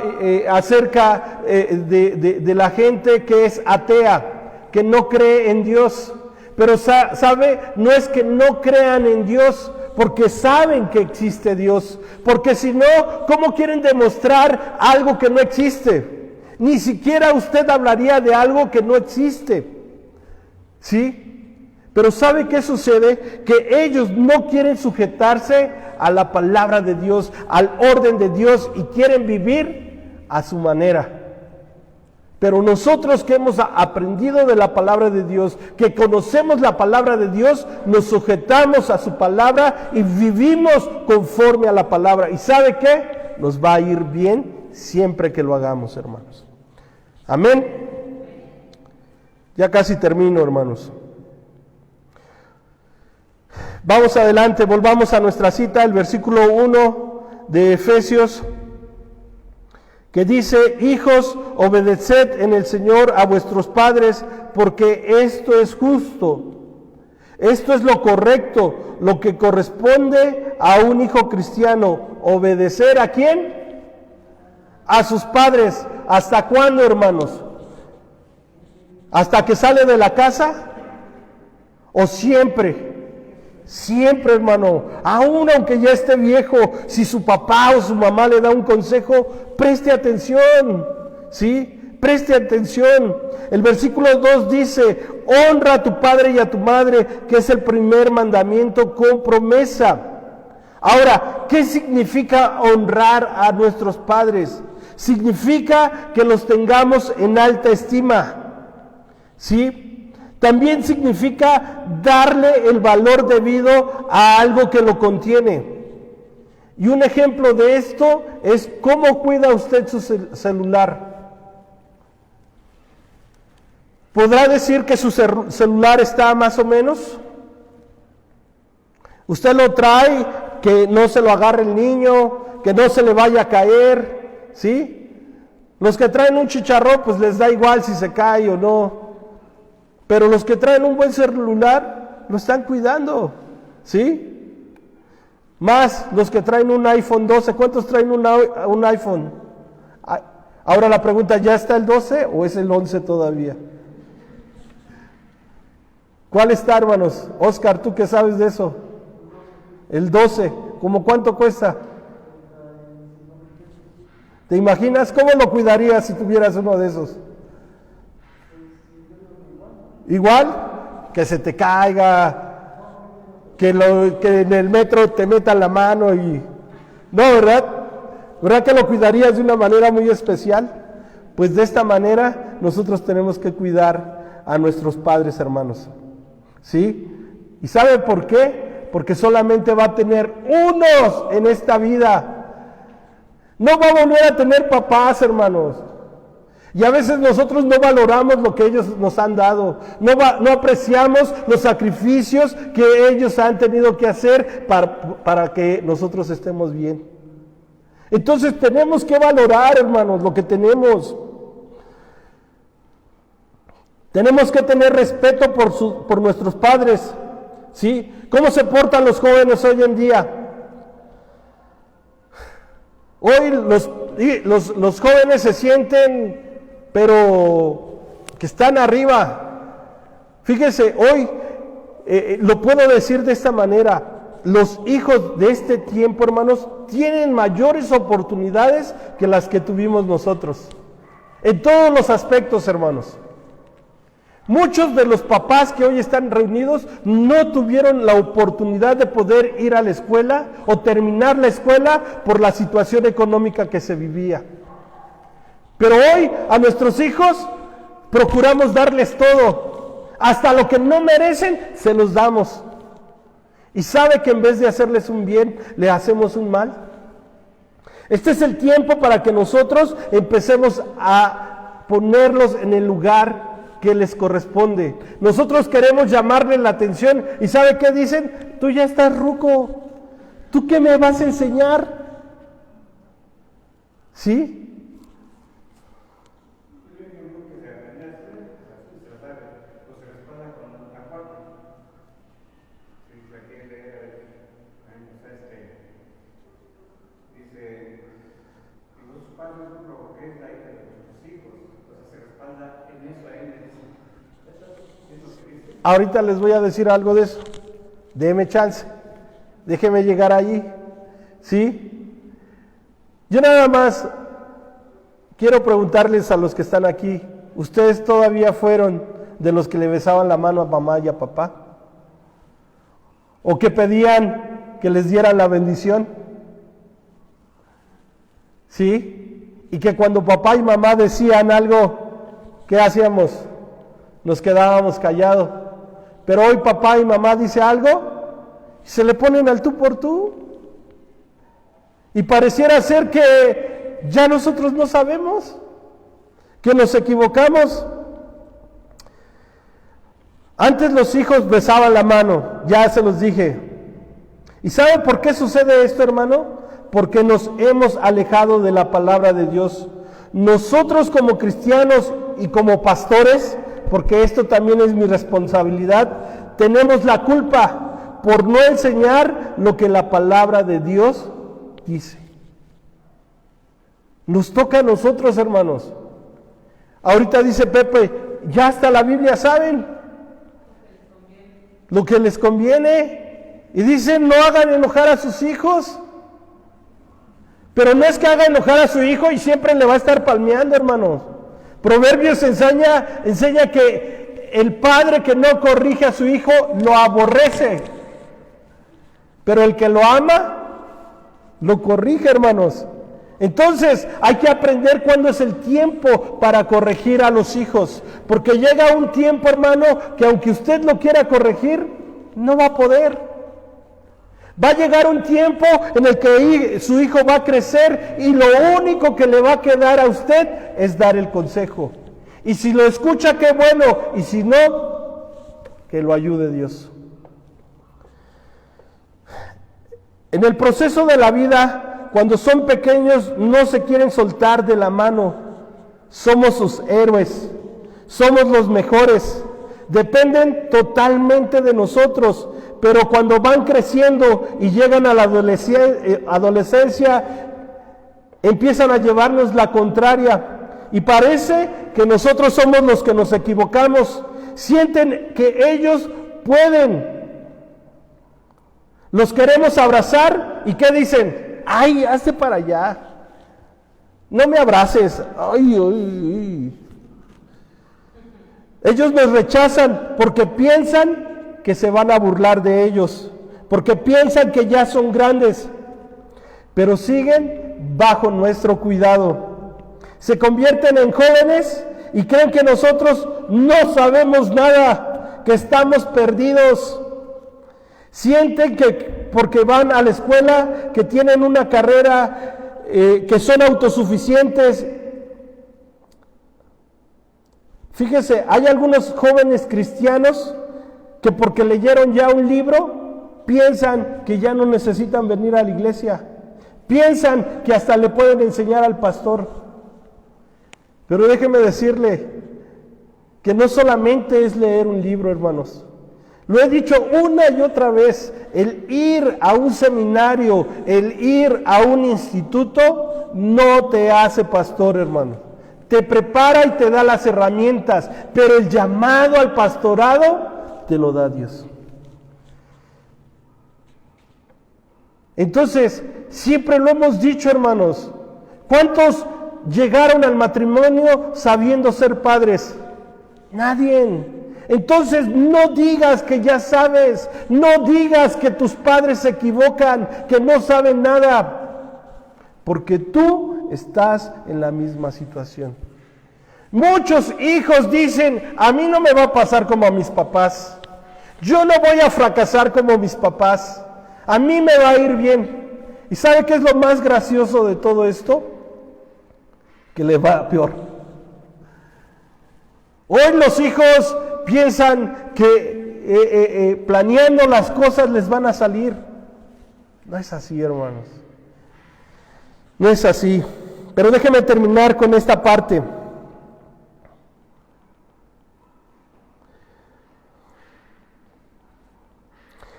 acerca de la gente que es atea, que no cree en Dios. Pero sabe, no es que no crean en Dios, porque saben que existe Dios. Porque si no, ¿cómo quieren demostrar algo que no existe? Ni siquiera usted hablaría de algo que no existe. ¿Sí? Pero ¿sabe qué sucede? Que ellos no quieren sujetarse a la palabra de Dios, al orden de Dios, y quieren vivir a su manera. Pero nosotros que hemos aprendido de la palabra de Dios, que conocemos la palabra de Dios, nos sujetamos a su palabra y vivimos conforme a la palabra. ¿Y sabe qué? Nos va a ir bien siempre que lo hagamos, hermanos. Amén. Ya casi termino, hermanos. Vamos adelante, volvamos a nuestra cita, el versículo 1 de Efesios, que dice, hijos, obedeced en el Señor a vuestros padres, porque esto es justo. Esto es lo correcto, lo que corresponde a un hijo cristiano. ¿Obedecer a quién? A sus padres. ¿Hasta cuándo, hermanos? ¿Hasta que sale de la casa? ¿O siempre? Siempre, hermano, aún aunque ya esté viejo, si su papá o su mamá le da un consejo, preste atención, ¿sí? Preste atención. El versículo 2 dice, honra a tu padre y a tu madre, que es el primer mandamiento con promesa. Ahora, ¿qué significa honrar a nuestros padres? Significa que los tengamos en alta estima, ¿sí? También significa darle el valor debido a algo que lo contiene. Y un ejemplo de esto es cómo cuida usted su celular. ¿Podrá decir que su celular está más o menos? Usted lo trae, que no se lo agarre el niño, que no se le vaya a caer, ¿sí? Los que traen un chicharrón, pues les da igual si se cae o no. Pero los que traen un buen celular, lo están cuidando, ¿sí? Más los que traen un iPhone 12, ¿cuántos traen un iPhone? Ahora la pregunta, ¿ya está el 12 o es el 11 todavía? ¿Cuál está, hermanos? Oscar, ¿tú qué sabes de eso? El 12, ¿cómo cuánto cuesta? ¿Te imaginas cómo lo cuidarías si tuvieras uno de esos? Igual, que se te caiga, que en el metro te metan la mano y... No, ¿verdad? ¿Verdad que lo cuidarías de una manera muy especial? Pues de esta manera nosotros tenemos que cuidar a nuestros padres, hermanos, ¿sí? ¿Y sabe por qué? Porque solamente va a tener unos en esta vida. No va a volver a tener papás, hermanos. Y a veces nosotros no valoramos lo que ellos nos han dado, no apreciamos los sacrificios que ellos han tenido que hacer para que nosotros estemos bien. Entonces tenemos que valorar, hermanos, lo que tenemos. Tenemos que tener respeto por nuestros padres, ¿sí? ¿Cómo se portan los jóvenes hoy en día? Hoy los jóvenes se sienten... pero que están arriba. Fíjese, hoy lo puedo decir de esta manera, los hijos de este tiempo, hermanos, tienen mayores oportunidades que las que tuvimos nosotros, en todos los aspectos, hermanos. Muchos de los papás que hoy están reunidos no tuvieron la oportunidad de poder ir a la escuela o terminar la escuela por la situación económica que se vivía. Pero hoy a nuestros hijos procuramos darles todo, hasta lo que no merecen se los damos. Y sabe que en vez de hacerles un bien, le hacemos un mal. Este es el tiempo para que nosotros empecemos a ponerlos en el lugar que les corresponde. Nosotros queremos llamarles la atención y ¿sabe qué dicen? Tú ya estás ruco, ¿tú qué me vas a enseñar? ¿Sí? Ahorita les voy a decir algo de eso. Déme chance. Déjeme llegar allí. ¿Sí? Yo nada más quiero preguntarles a los que están aquí. ¿Ustedes todavía fueron de los que le besaban la mano a mamá y a papá? ¿O que pedían que les dieran la bendición? ¿Sí? Y que cuando papá y mamá decían algo, ¿qué hacíamos? Nos quedábamos callados. Pero hoy papá y mamá dice algo y se le ponen al tú por tú. Y pareciera ser que ya nosotros no sabemos, que nos equivocamos. Antes los hijos besaban la mano, ya se los dije. ¿Y saben por qué sucede esto, hermano? Porque nos hemos alejado de la palabra de Dios. Nosotros como cristianos y como pastores, porque esto también es mi responsabilidad, tenemos la culpa por no enseñar lo que la palabra de Dios dice. Nos toca a nosotros, hermanos. Ahorita dice Pepe, ya hasta la Biblia saben lo que les conviene. Y dice, no hagan enojar a sus hijos. Pero no es que haga enojar a su hijo y siempre le va a estar palmeando, hermanos. Proverbios enseña que el padre que no corrige a su hijo lo aborrece. Pero el que lo ama, lo corrige, hermanos. Entonces hay que aprender cuándo es el tiempo para corregir a los hijos, porque llega un tiempo, hermano, que aunque usted lo quiera corregir, no va a poder. Va a llegar un tiempo en el que su hijo va a crecer y lo único que le va a quedar a usted es dar el consejo. Y si lo escucha, qué bueno, y si no, que lo ayude Dios. En el proceso de la vida, cuando son pequeños, no se quieren soltar de la mano. Somos sus héroes, somos los mejores, dependen totalmente de nosotros, pero cuando van creciendo y llegan a la adolescencia, empiezan a llevarnos la contraria y parece que nosotros somos los que nos equivocamos. Sienten que ellos pueden. Los queremos abrazar y ¿qué dicen? ¡Ay, hazte para allá! No me abraces. ¡Ay, ay, ay! Ellos nos rechazan porque piensan que se van a burlar de ellos, porque piensan que ya son grandes, pero siguen bajo nuestro cuidado. Se convierten en jóvenes y creen que nosotros no sabemos nada, que estamos perdidos. Sienten que porque van a la escuela, que tienen una carrera, que son autosuficientes. Fíjese, hay algunos jóvenes cristianos que porque leyeron ya un libro, piensan que ya no necesitan venir a la iglesia. Piensan que hasta le pueden enseñar al pastor. Pero déjeme decirle que no solamente es leer un libro, hermanos. Lo he dicho una y otra vez, el ir a un seminario, el ir a un instituto, no te hace pastor, hermano. Te prepara y te da las herramientas, pero el llamado al pastorado te lo da Dios. Entonces, siempre lo hemos dicho, hermanos, ¿cuántos llegaron al matrimonio sabiendo ser padres? Nadie. Entonces no digas que ya sabes, no digas que tus padres se equivocan, que no saben nada, porque tú estás en la misma situación. Muchos hijos dicen, a mí no me va a pasar como a mis papás, yo no voy a fracasar como mis papás, a mí me va a ir bien. ¿Y sabe qué es lo más gracioso de todo esto? Que le va peor. Hoy los hijos piensan que planeando las cosas les van a salir. No es así, hermanos. No es así. Pero déjenme terminar con esta parte.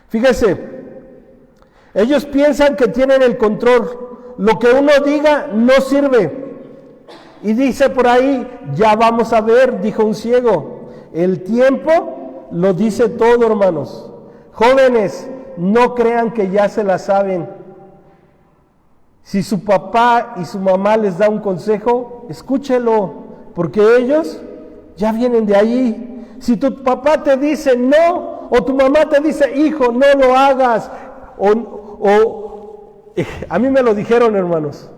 Fíjese, ellos piensan que tienen el control. Lo que uno diga no sirve. Y dice por ahí, ya vamos a ver, dijo un ciego. El tiempo lo dice todo, hermanos. Jóvenes, no crean que ya se la saben. Si su papá y su mamá les da un consejo, escúchelo, porque ellos ya vienen de allí. Si tu papá te dice no, o tu mamá te dice, hijo, no lo hagas, a mí me lo dijeron, hermanos,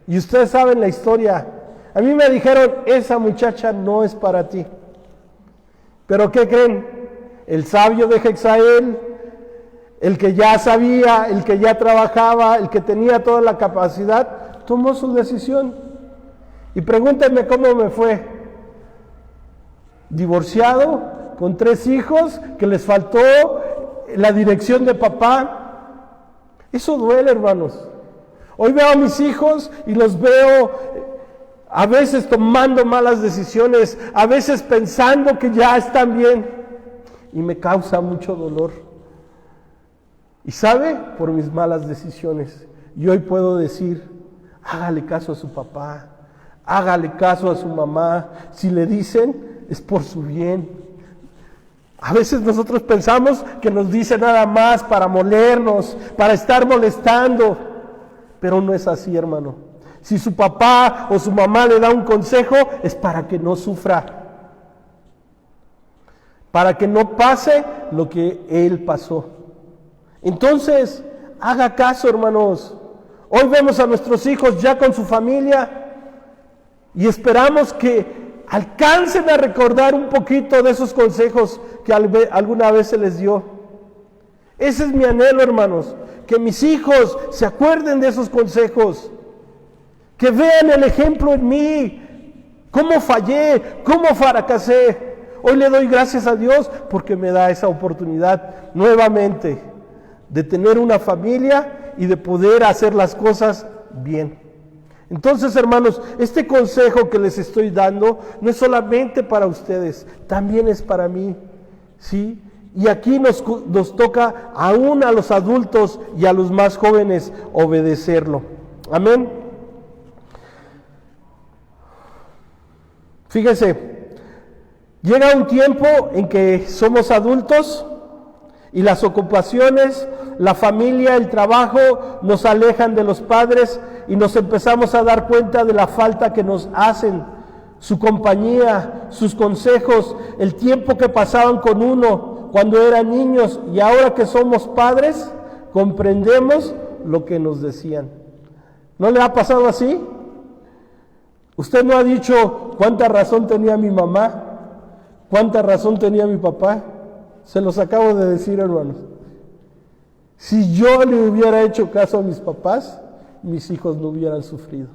y ustedes saben la historia. A mí me dijeron, esa muchacha no es para ti. Pero ¿qué creen? El sabio de Jexael, el que ya sabía, el que ya trabajaba, el que tenía toda la capacidad, tomó su decisión. Y pregúntenme cómo me fue. Divorciado, con 3 hijos, que les faltó la dirección de papá. Eso duele, hermanos. Hoy veo a mis hijos y los veo a veces tomando malas decisiones, a veces pensando que ya están bien, y me causa mucho dolor. Y sabe, por mis malas decisiones. Y hoy puedo decir, hágale caso a su papá, hágale caso a su mamá. Si le dicen, es por su bien. A veces nosotros pensamos que nos dice nada más para molernos, para estar molestando, pero no es así, hermano. Si su papá o su mamá le da un consejo, es para que no sufra, para que no pase lo que él pasó. Entonces, haga caso, hermanos. Hoy vemos a nuestros hijos ya con su familia y esperamos que alcancen a recordar un poquito de esos consejos que alguna vez se les dio. Ese es mi anhelo, hermanos, que mis hijos se acuerden de esos consejos, que vean el ejemplo en mí, cómo fallé, cómo fracasé. Hoy le doy gracias a Dios porque me da esa oportunidad nuevamente de tener una familia y de poder hacer las cosas bien. Entonces, hermanos, este consejo que les estoy dando no es solamente para ustedes, también es para mí, ¿sí? Y aquí nos toca aún a los adultos y a los más jóvenes obedecerlo. Amén. Fíjese, llega un tiempo en que somos adultos y las ocupaciones, la familia, el trabajo nos alejan de los padres y nos empezamos a dar cuenta de la falta que nos hacen, su compañía, sus consejos, el tiempo que pasaban con uno cuando eran niños, y ahora que somos padres, comprendemos lo que nos decían. ¿No le ha pasado así? Usted no ha dicho cuánta razón tenía mi mamá, cuánta razón tenía mi papá. Se los acabo de decir, hermanos. Si yo le hubiera hecho caso a mis papás, mis hijos no hubieran sufrido.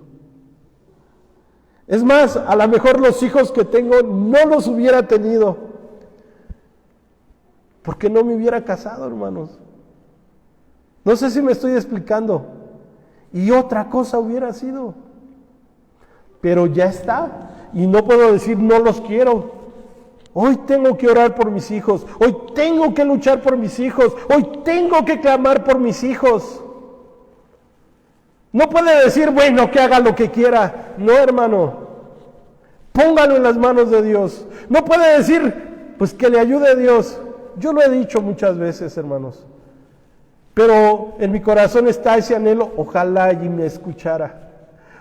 Es más, a lo mejor los hijos que tengo no los hubiera tenido, porque no me hubiera casado, hermanos. No sé si me estoy explicando. Y otra cosa hubiera sido. Pero ya está. Y no puedo decir no los quiero. Hoy tengo que orar por mis hijos. Hoy tengo que luchar por mis hijos. Hoy tengo que clamar por mis hijos. No puede decir, bueno, que haga lo que quiera. No, hermano. Póngalo en las manos de Dios. No puede decir, pues que le ayude a Dios. Yo lo he dicho muchas veces, hermanos. Pero en mi corazón está ese anhelo. Ojalá y me escuchara.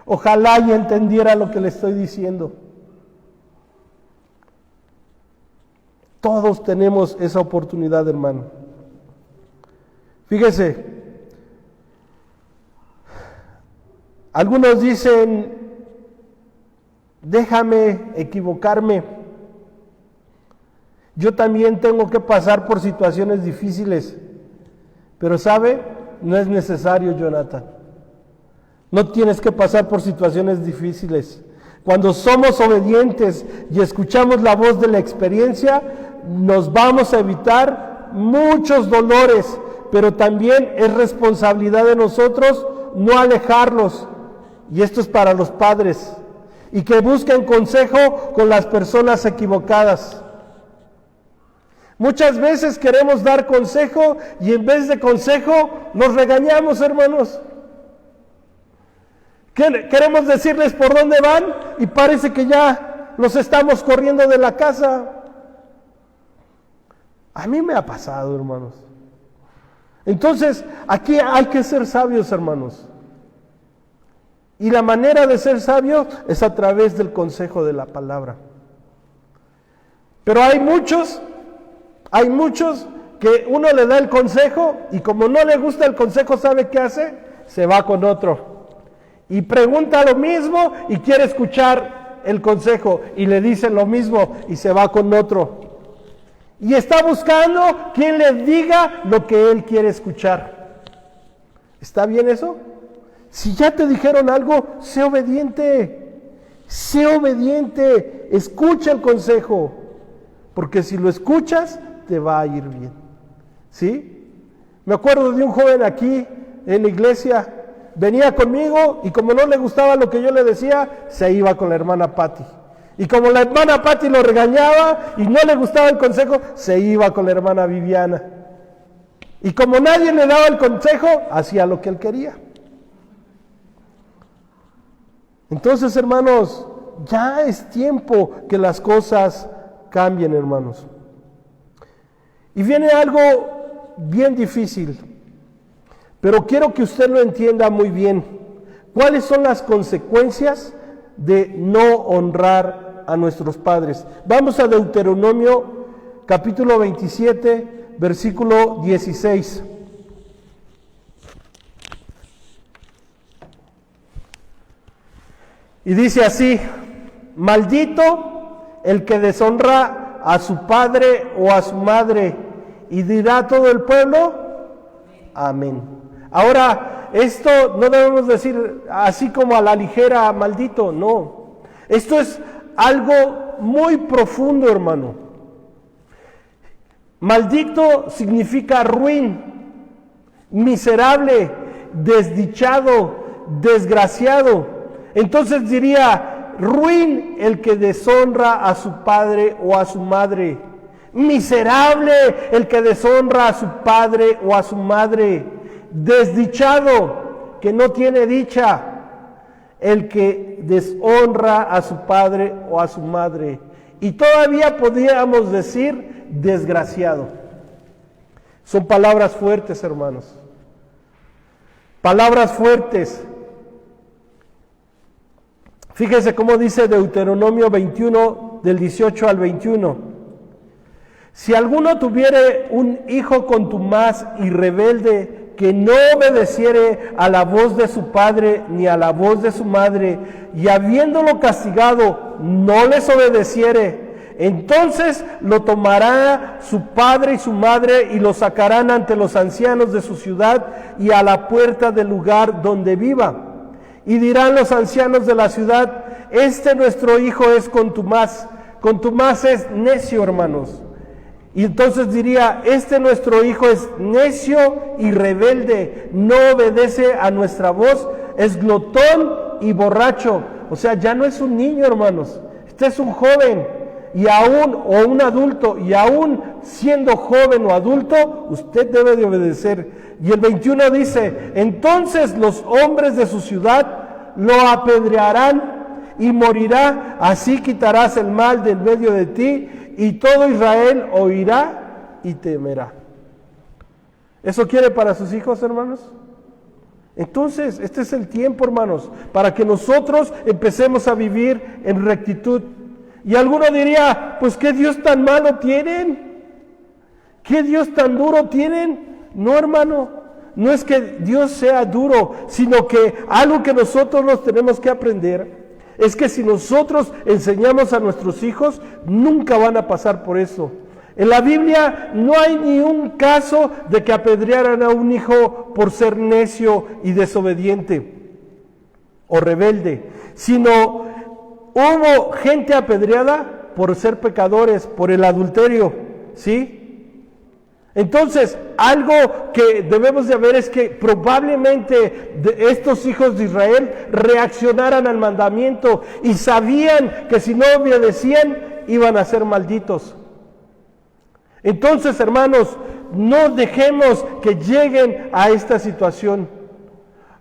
Ojalá y entendiera lo que le estoy diciendo. Todos tenemos esa oportunidad, hermano. Fíjese, algunos dicen, déjame equivocarme. Yo también tengo que pasar por situaciones difíciles. Pero ¿sabe? No es necesario, Jonathan. No tienes que pasar por situaciones difíciles. Cuando somos obedientes y escuchamos la voz de la experiencia, nos vamos a evitar muchos dolores, pero también es responsabilidad de nosotros no alejarlos. Y esto es para los padres. Y que busquen consejo con las personas equivocadas. Muchas veces queremos dar consejo y en vez de consejo nos regañamos, hermanos. Queremos decirles por dónde van y parece que ya los estamos corriendo de la casa. A mí me ha pasado, hermanos. Entonces, aquí hay que ser sabios, hermanos. Y la manera de ser sabio es a través del consejo de la palabra. Pero hay muchos que uno le da el consejo y como no le gusta el consejo, ¿sabe qué hace? Se va con otro. Y pregunta lo mismo y quiere escuchar el consejo y le dice lo mismo y se va con otro. Y está buscando quien le diga lo que él quiere escuchar. ¿Está bien eso? Si ya te dijeron algo, sé obediente. Sé obediente. Escucha el consejo. Porque si lo escuchas, te va a ir bien. ¿Sí? Me acuerdo de un joven aquí en la iglesia. Venía conmigo y como no le gustaba lo que yo le decía, se iba con la hermana Patti. Y como la hermana Patti lo regañaba y no le gustaba el consejo, se iba con la hermana Viviana. Y como nadie le daba el consejo, hacía lo que él quería. Entonces, hermanos, ya es tiempo que las cosas cambien, hermanos. Y viene algo bien difícil, pero quiero que usted lo entienda muy bien. ¿Cuáles son las consecuencias de no honrar a nuestros padres? Vamos a Deuteronomio capítulo 27, versículo 16. Y dice así: maldito el que deshonra a su padre o a su madre. Y dirá todo el pueblo, amén. Ahora, esto no debemos decir así como a la ligera, maldito, no. Esto es algo muy profundo, hermano. Maldito significa ruin, miserable, desdichado, desgraciado. Entonces diría, ruin el que deshonra a su padre o a su madre. Miserable el que deshonra a su padre o a su madre. Desdichado, que no tiene dicha, el que deshonra a su padre o a su madre. Y todavía podríamos decir desgraciado. Son palabras fuertes, hermanos. Palabras fuertes. Fíjese cómo dice Deuteronomio 21, del 18 al 21. Si alguno tuviere un hijo contumaz y rebelde, que no obedeciere a la voz de su padre ni a la voz de su madre, y habiéndolo castigado no les obedeciere, entonces lo tomará su padre y su madre y lo sacarán ante los ancianos de su ciudad y a la puerta del lugar donde viva. Y dirán los ancianos de la ciudad: este nuestro hijo es contumaz. Contumaz es necio, hermanos. Y entonces diría: este nuestro hijo es necio y rebelde, no obedece a nuestra voz, es glotón y borracho. O sea, ya no es un niño, hermanos. Este es un joven y aún, o un adulto, y aún siendo joven o adulto, usted debe de obedecer. Y el 21 dice: entonces los hombres de su ciudad lo apedrearán y morirá, así quitarás el mal del medio de ti, y todo Israel oirá y temerá. ¿Eso quiere para sus hijos, hermanos? Entonces, este es el tiempo, hermanos, para que nosotros empecemos a vivir en rectitud. Y alguno diría: pues ¿qué Dios tan malo tienen? ¿Qué Dios tan duro tienen? No, hermano, no es que Dios sea duro, sino que algo que nosotros nos tenemos que aprender es que si nosotros enseñamos a nuestros hijos, nunca van a pasar por eso. En la Biblia no hay ni un caso de que apedrearan a un hijo por ser necio y desobediente o rebelde, sino hubo gente apedreada por ser pecadores, por el adulterio, ¿sí? Entonces, algo que debemos de ver es que probablemente estos hijos de Israel reaccionaran al mandamiento y sabían que si no obedecían iban a ser malditos. Entonces, hermanos, no dejemos que lleguen a esta situación.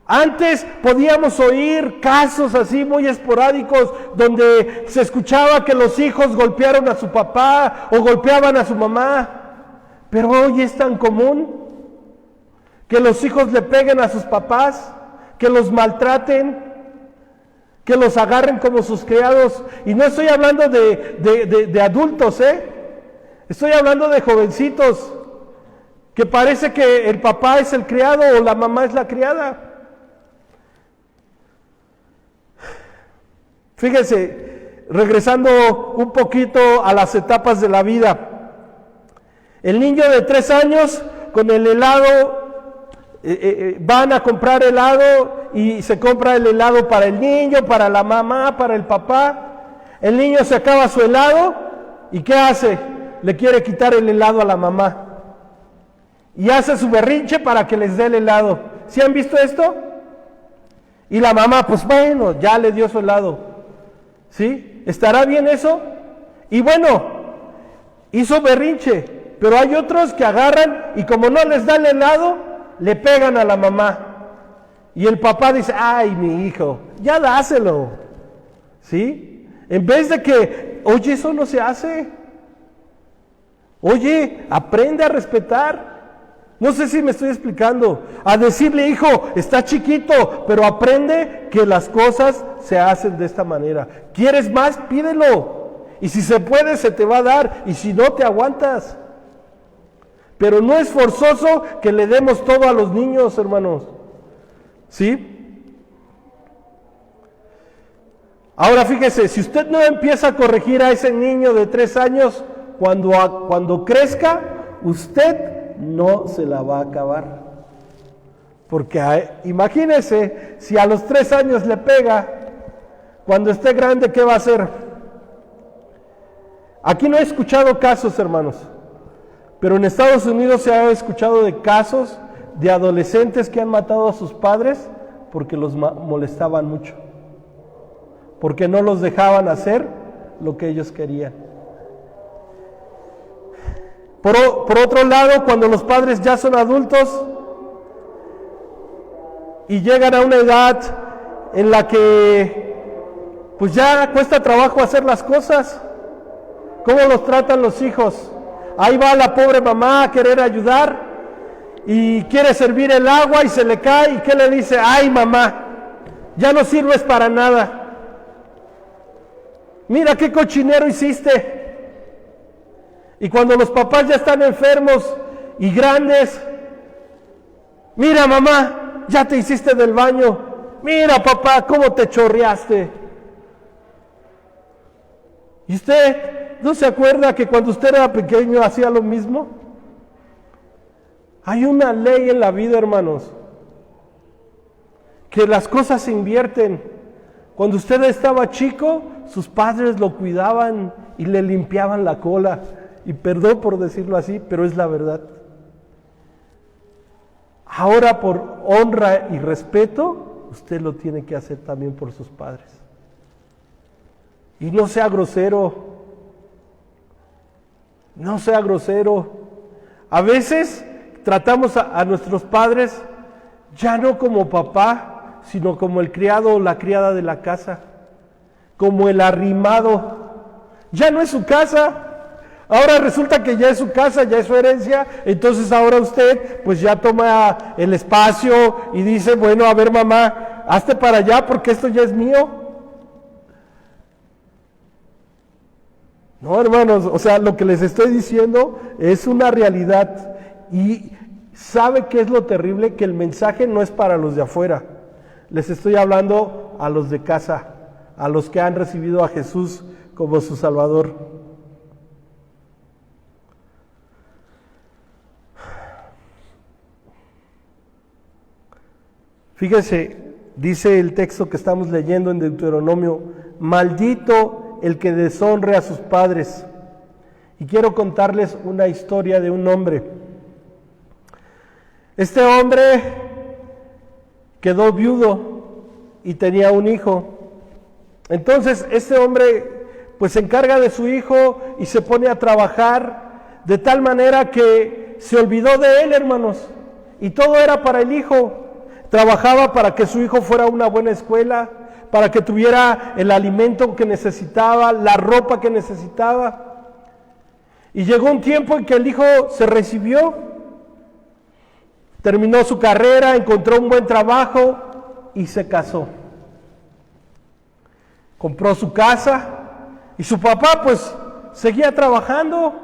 Antes podíamos oír casos así muy esporádicos donde se escuchaba que los hijos golpearon a su papá o golpeaban a su mamá. Pero hoy es tan común que los hijos le peguen a sus papás, que los maltraten, que los agarren como sus criados. Y no estoy hablando de adultos, estoy hablando de jovencitos, que parece que el papá es el criado o la mamá es la criada. Fíjense, regresando un poquito a las etapas de la vida. El niño de 3 años con el helado, van a comprar helado y se compra el helado para el niño, para la mamá, para el papá. El niño se acaba su helado y ¿qué hace? Le quiere quitar el helado a la mamá. Y hace su berrinche para que les dé el helado. ¿Sí han visto esto? Y la mamá, pues bueno, ya le dio su helado. ¿Sí? ¿Estará bien eso? Y bueno, hizo berrinche. Pero hay otros que agarran y como no les da el helado, le pegan a la mamá. Y el papá dice: ay, mi hijo, ya dáselo. ¿Sí? En vez de que, oye, eso no se hace. Oye, aprende a respetar. No sé si me estoy explicando. A decirle, hijo, está chiquito, pero aprende que las cosas se hacen de esta manera. ¿Quieres más? Pídelo. Y si se puede, se te va a dar. Y si no, te aguantas. Pero no es forzoso que le demos todo a los niños, hermanos. ¿Sí? Ahora fíjese, si usted no empieza a corregir a ese niño de 3 años, cuando crezca, usted no se la va a acabar. Porque imagínese, si a los 3 años le pega, cuando esté grande, ¿qué va a hacer? Aquí no he escuchado casos, hermanos, pero en Estados Unidos se ha escuchado de casos de adolescentes que han matado a sus padres porque los molestaban mucho, porque no los dejaban hacer lo que ellos querían. Por otro lado, cuando los padres ya son adultos y llegan a una edad en la que pues ya cuesta trabajo hacer las cosas, ¿cómo los tratan los hijos? Ahí va la pobre mamá a querer ayudar y quiere servir el agua y se le cae, ¿y qué le dice? Ay, mamá, ya no sirves para nada. Mira qué cochinero hiciste. Y cuando los papás ya están enfermos y grandes, mira mamá, ya te hiciste del baño. Mira papá, cómo te chorreaste. ¿Y usted no se acuerda que cuando usted era pequeño hacía lo mismo? Hay una ley en la vida, hermanos, que las cosas se invierten. Cuando usted estaba chico, sus padres lo cuidaban y le limpiaban la cola. Y perdón por decirlo así, pero es la verdad. Ahora, por honra y respeto, usted lo tiene que hacer también por sus padres. Y no sea grosero. No sea grosero. A veces tratamos a nuestros padres ya no como papá, sino como el criado o la criada de la casa, como el arrimado. Ya no es su casa. Ahora resulta que ya es su casa, ya es su herencia, entonces ahora usted pues ya toma el espacio y dice, bueno, a ver mamá, hazte para allá porque esto ya es mío. No, hermanos, o sea, lo que les estoy diciendo es una realidad. Y ¿sabe qué es lo terrible? Que el mensaje no es para los de afuera. Les estoy hablando a los de casa, a los que han recibido a Jesús como su Salvador. Fíjese, dice el texto que estamos leyendo en Deuteronomio, maldito el que deshonre a sus padres. Y quiero contarles una historia de un hombre. Este hombre quedó viudo y tenía un hijo. Entonces este hombre pues se encarga de su hijo y se pone a trabajar de tal manera que se olvidó de él, hermanos, y todo era para el hijo. Trabajaba para que su hijo fuera a una buena escuela, para que tuviera el alimento que necesitaba, la ropa que necesitaba. Y llegó un tiempo en que el hijo se recibió, terminó su carrera, encontró un buen trabajo y se casó. Compró su casa y su papá pues seguía trabajando.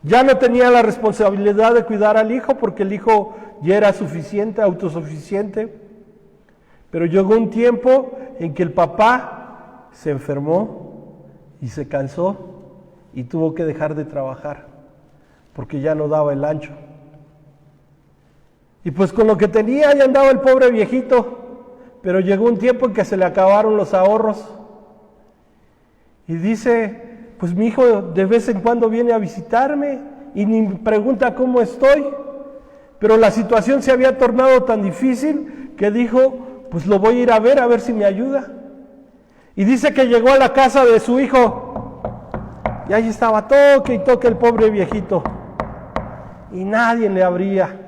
Ya no tenía la responsabilidad de cuidar al hijo porque el hijo ya era suficiente, autosuficiente. Pero llegó un tiempo en que el papá se enfermó y se cansó y tuvo que dejar de trabajar porque ya no daba el ancho. Y pues con lo que tenía ya andaba el pobre viejito, pero llegó un tiempo en que se le acabaron los ahorros. Y dice, pues mi hijo de vez en cuando viene a visitarme y ni me pregunta cómo estoy. Pero la situación se había tornado tan difícil que dijo, pues lo voy a ir a ver si me ayuda. Y dice que llegó a la casa de su hijo y ahí estaba toque y toque el pobre viejito. Y nadie le abría.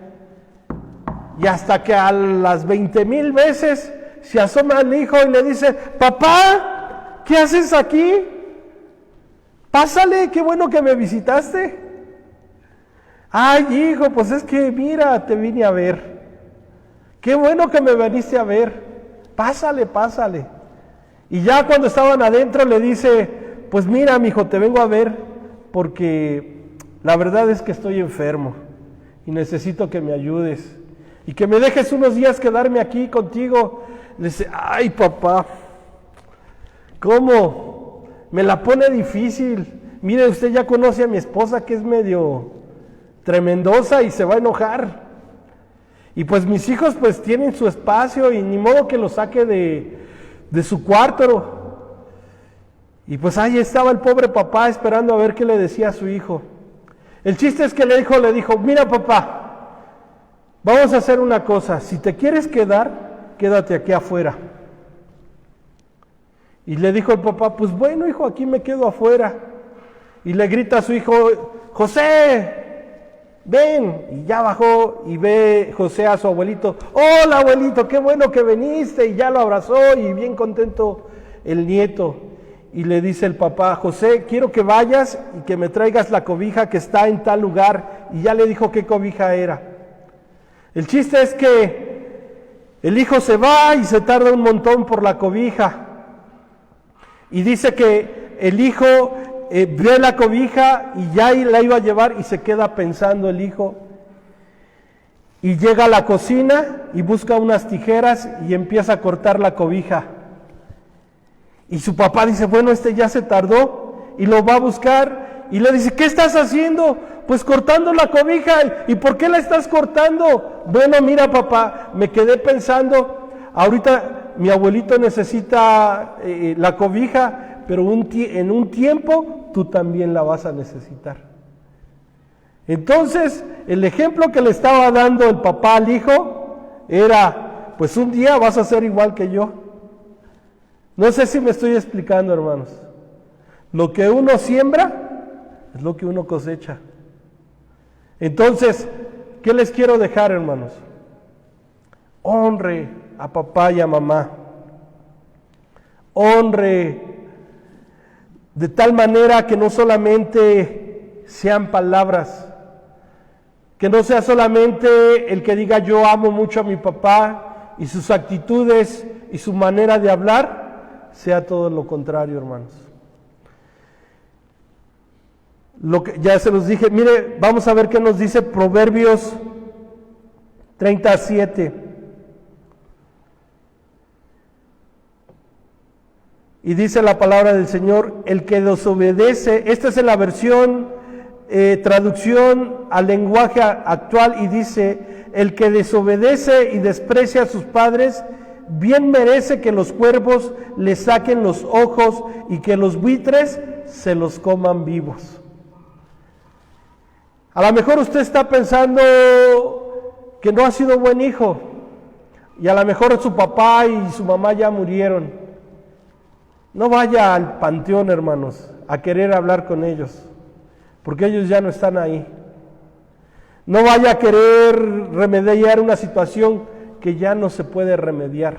Y hasta que a las 20,000 veces se asoma al hijo y le dice, papá, ¿qué haces aquí? Pásale, qué bueno que me visitaste. Ay, hijo, pues es que mira, te vine a ver. Qué bueno que me viniste a ver. Pásale, pásale. Y ya cuando estaban adentro le dice, pues mira, mijo, te vengo a ver porque la verdad es que estoy enfermo y necesito que me ayudes y que me dejes unos días quedarme aquí contigo. Le dice, ay, papá, ¿cómo? Me la pone difícil. Mire, usted ya conoce a mi esposa que es medio tremendosa y se va a enojar. Y pues mis hijos pues tienen su espacio y ni modo que lo saque de su cuarto. Y pues ahí estaba el pobre papá esperando a ver qué le decía a su hijo. El chiste es que le dijo, mira papá, vamos a hacer una cosa, si te quieres quedar, quédate aquí afuera. Y le dijo el papá, pues bueno hijo, aquí me quedo afuera. Y le grita a su hijo, José, ven. Y ya bajó y ve José a su abuelito. Hola abuelito, qué bueno que viniste. Y ya lo abrazó y bien contento el nieto. Y le dice el papá, José, quiero que vayas y que me traigas la cobija que está en tal lugar. Y ya le dijo qué cobija era. El chiste es que el hijo se va y se tarda un montón por la cobija. Y dice que el hijo ve la cobija y ya la iba a llevar y se queda pensando el hijo. Y llega a la cocina y busca unas tijeras y empieza a cortar la cobija. Y su papá dice, bueno, ya se tardó, y lo va a buscar y le dice, ¿qué estás haciendo? Pues cortando la cobija. ¿Y por qué la estás cortando? Bueno, mira papá, me quedé pensando, ahorita mi abuelito necesita la cobija, pero en un tiempo tú también la vas a necesitar. Entonces, el ejemplo que le estaba dando el papá al hijo era, pues un día vas a ser igual que yo. No sé si me estoy explicando, hermanos. Lo que uno siembra es lo que uno cosecha. Entonces, ¿qué les quiero dejar, hermanos? Honre a papá y a mamá. Honre de tal manera que no solamente sean palabras, que no sea solamente el que diga yo amo mucho a mi papá y sus actitudes y su manera de hablar, sea todo lo contrario, hermanos. Lo que ya se los dije, mire, vamos a ver qué nos dice Proverbios 37. Y dice la palabra del Señor, el que desobedece, esta es en la versión, traducción al lenguaje actual, y dice, el que desobedece y desprecia a sus padres, bien merece que los cuervos le saquen los ojos y que los buitres se los coman vivos. A lo mejor usted está pensando que no ha sido buen hijo, y a lo mejor su papá y su mamá ya murieron. No vaya al panteón, hermanos, a querer hablar con ellos, porque ellos ya no están ahí. No vaya a querer remediar una situación que ya no se puede remediar,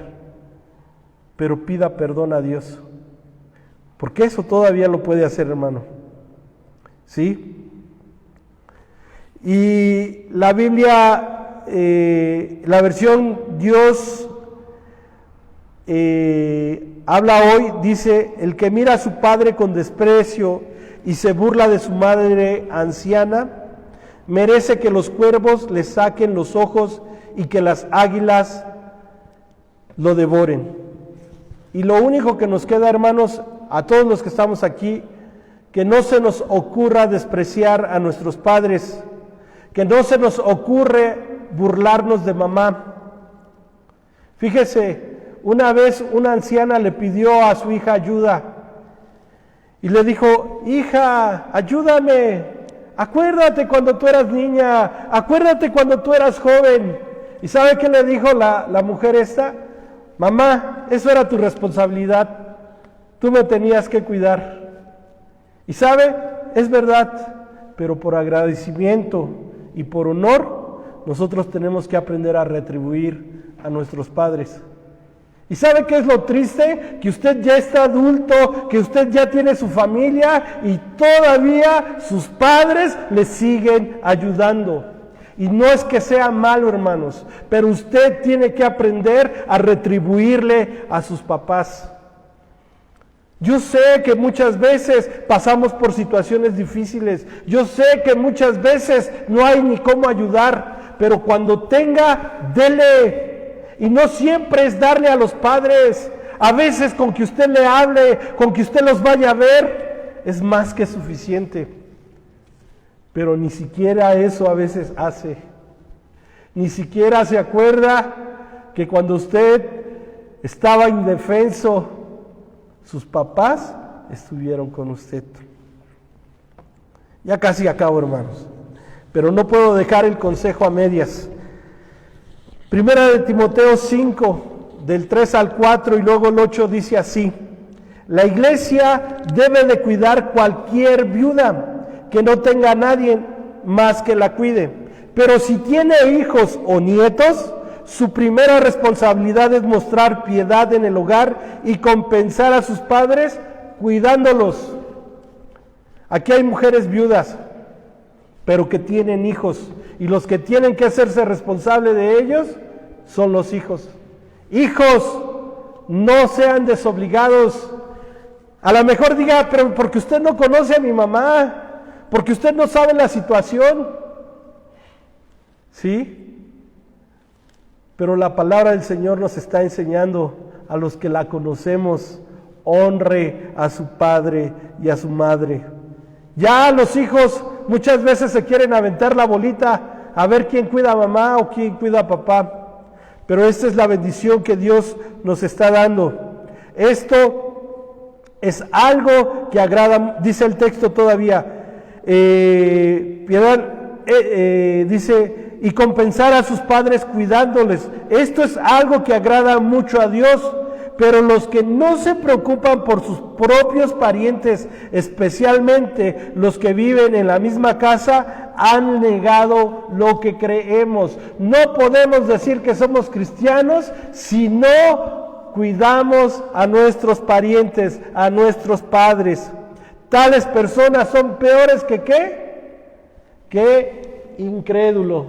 pero pida perdón a Dios, porque eso todavía lo puede hacer, hermano. ¿Sí? Y la Biblia, la versión Dios habla hoy, dice, el que mira a su padre con desprecio y se burla de su madre anciana, merece que los cuervos le saquen los ojos y que las águilas lo devoren. Y lo único que nos queda, hermanos, a todos los que estamos aquí, que no se nos ocurra despreciar a nuestros padres, que no se nos ocurre burlarnos de mamá. Fíjese, una vez una anciana le pidió a su hija ayuda y le dijo, hija, ayúdame, acuérdate cuando tú eras niña, acuérdate cuando tú eras joven. ¿Y sabe qué le dijo la mujer esta? Mamá, eso era tu responsabilidad, tú me tenías que cuidar. Y sabe, es verdad, pero por agradecimiento y por honor, nosotros tenemos que aprender a retribuir a nuestros padres. ¿Y sabe qué es lo triste? Que usted ya está adulto, que usted ya tiene su familia y todavía sus padres le siguen ayudando. Y no es que sea malo, hermanos, pero usted tiene que aprender a retribuirle a sus papás. Yo sé que muchas veces pasamos por situaciones difíciles, yo sé que muchas veces no hay ni cómo ayudar, pero cuando tenga, dele. Y no siempre es darle a los padres. A veces con que usted le hable, con que usted los vaya a ver, es más que suficiente. Pero ni siquiera eso a veces hace. Ni siquiera se acuerda que cuando usted estaba indefenso, sus papás estuvieron con usted. Ya casi acabo, hermanos. Pero no puedo dejar el consejo a medias. Primera de Timoteo 5, del 3 al 4 y luego el 8 dice así: la iglesia debe de cuidar cualquier viuda que no tenga a nadie más que la cuide. Pero si tiene hijos o nietos, su primera responsabilidad es mostrar piedad en el hogar y compensar a sus padres cuidándolos. Aquí hay mujeres viudas, pero que tienen hijos, y los que tienen que hacerse responsables de ellos son los hijos. Hijos, no sean desobligados. A lo mejor diga, pero porque usted no conoce a mi mamá, porque usted no sabe la situación. ¿Sí? Pero la palabra del Señor nos está enseñando a los que la conocemos, honre a su padre y a su madre. Ya los hijos muchas veces se quieren aventar la bolita a ver quién cuida a mamá o quién cuida a papá. Pero esta es la bendición que Dios nos está dando. Esto es algo que agrada, dice el texto todavía, dice, y compensar a sus padres cuidándoles. Esto es algo que agrada mucho a Dios. Pero los que no se preocupan por sus propios parientes, especialmente los que viven en la misma casa, han negado lo que creemos. No podemos decir que somos cristianos si no cuidamos a nuestros parientes, a nuestros padres. Tales personas son peores que ¿qué? Que incrédulo.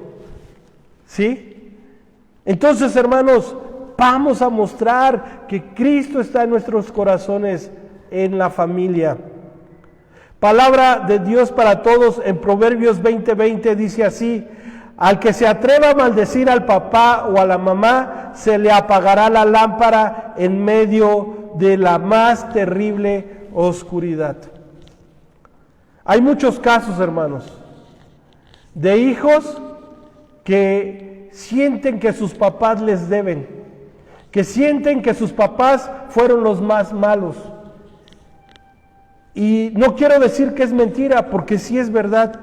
¿Sí? Entonces, hermanos, vamos a mostrar que Cristo está en nuestros corazones, en la familia. Palabra de Dios para todos en Proverbios 20:20 dice así: al que se atreva a maldecir al papá o a la mamá, se le apagará la lámpara en medio de la más terrible oscuridad. Hay muchos casos, hermanos, de hijos que sienten que sus papás les deben, que sienten que sus papás fueron los más malos. Y no quiero decir que es mentira, porque sí es verdad.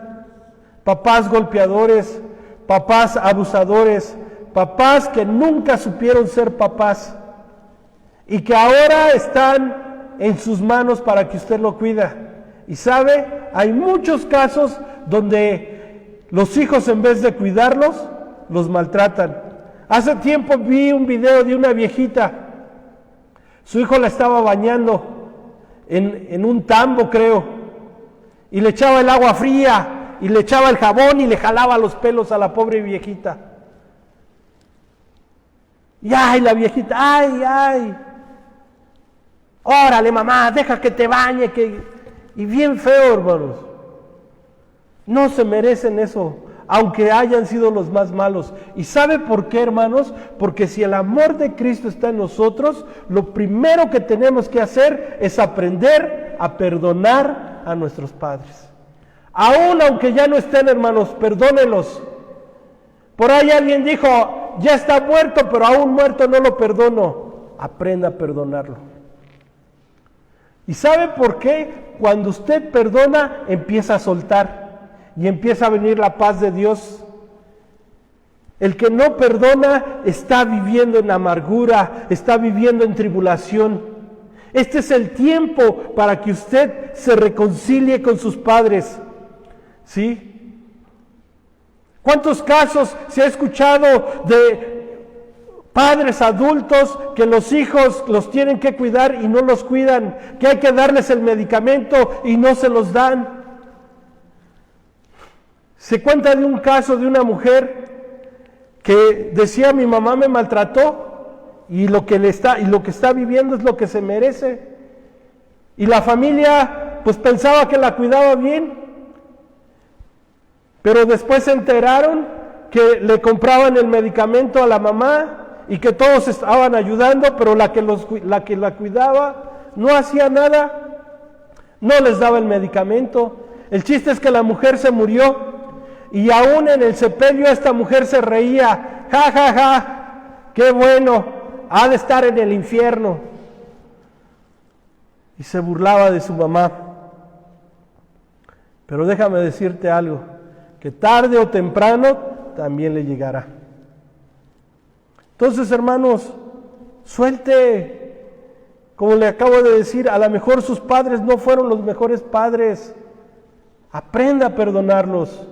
Papás golpeadores, papás abusadores, papás que nunca supieron ser papás y que ahora están en sus manos para que usted lo cuida. Y sabe, hay muchos casos donde los hijos, en vez de cuidarlos, los maltratan. Hace tiempo vi un video de una viejita. Su hijo la estaba bañando en un tambo, creo, y le echaba el agua fría y le echaba el jabón y le jalaba los pelos a la pobre viejita. Y ay, la viejita, ay, órale mamá, deja que te bañe, y bien feo, hermanos. No se merecen eso, aunque hayan sido los más malos. ¿Y sabe por qué, hermanos? Porque si el amor de Cristo está en nosotros, lo primero que tenemos que hacer es aprender a perdonar a nuestros padres. Aún aunque ya no estén, hermanos, perdónelos. Por ahí alguien dijo, ya está muerto, pero aún muerto no lo perdono. Aprenda a perdonarlo. ¿Y sabe por qué? Cuando usted perdona, empieza a soltar. Y empieza a venir la paz de Dios. El que no perdona está viviendo en amargura, está viviendo en tribulación. Este es el tiempo para que usted se reconcilie con sus padres. ¿Sí? ¿Cuántos casos se ha escuchado de Padres adultos que los hijos los tienen que cuidar y no los cuidan, que hay que darles el medicamento y no se los dan. Se cuenta de un caso de una mujer que decía: mi mamá me maltrató y lo que está viviendo es lo que se merece. Y la familia pues pensaba que la cuidaba bien, pero después se enteraron que le compraban el medicamento a la mamá y que todos estaban ayudando, pero la que la cuidaba no hacía nada, no les daba el medicamento. El chiste es que la mujer se murió y aún en el sepelio esta mujer se reía: ja, ja, ja, qué bueno, ha de estar en el infierno. Y se burlaba de su mamá. Pero déjame decirte algo, que tarde o temprano también le llegará. Entonces, hermanos, suelte, como le acabo de decir, a lo mejor sus padres no fueron los mejores padres. Aprenda a perdonarlos.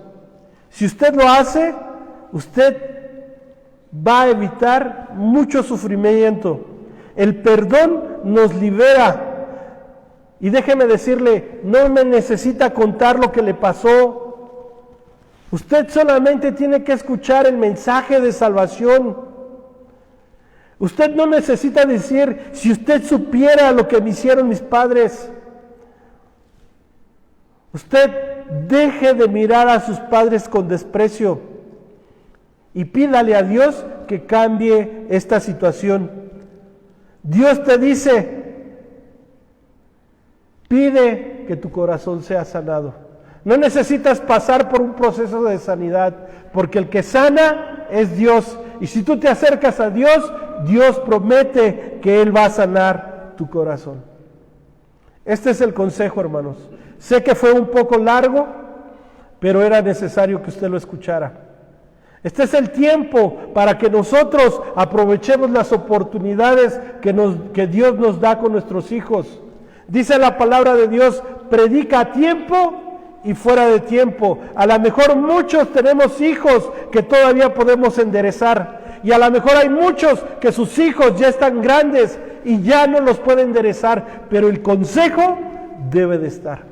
Si usted lo hace, usted va a evitar mucho sufrimiento. El perdón nos libera. Y déjeme decirle, no me necesita contar lo que le pasó. Usted solamente tiene que escuchar el mensaje de salvación. Usted no necesita decir: si usted supiera lo que me hicieron mis padres. Usted deje de mirar a sus padres con desprecio y pídale a Dios que cambie esta situación. Dios te dice: pide que tu corazón sea sanado. No necesitas pasar por un proceso de sanidad, porque el que sana es Dios. Y si tú te acercas a Dios, Dios promete que Él va a sanar tu corazón. Este es el consejo, hermanos. Sé que fue un poco largo, pero era necesario que usted lo escuchara. Este es el tiempo para que nosotros aprovechemos las oportunidades que Dios nos da con nuestros hijos. Dice la palabra de Dios: predica a tiempo y fuera de tiempo. A lo mejor muchos tenemos hijos que todavía podemos enderezar, y a lo mejor hay muchos que sus hijos ya están grandes y ya no los pueden enderezar, pero el consejo debe de estar.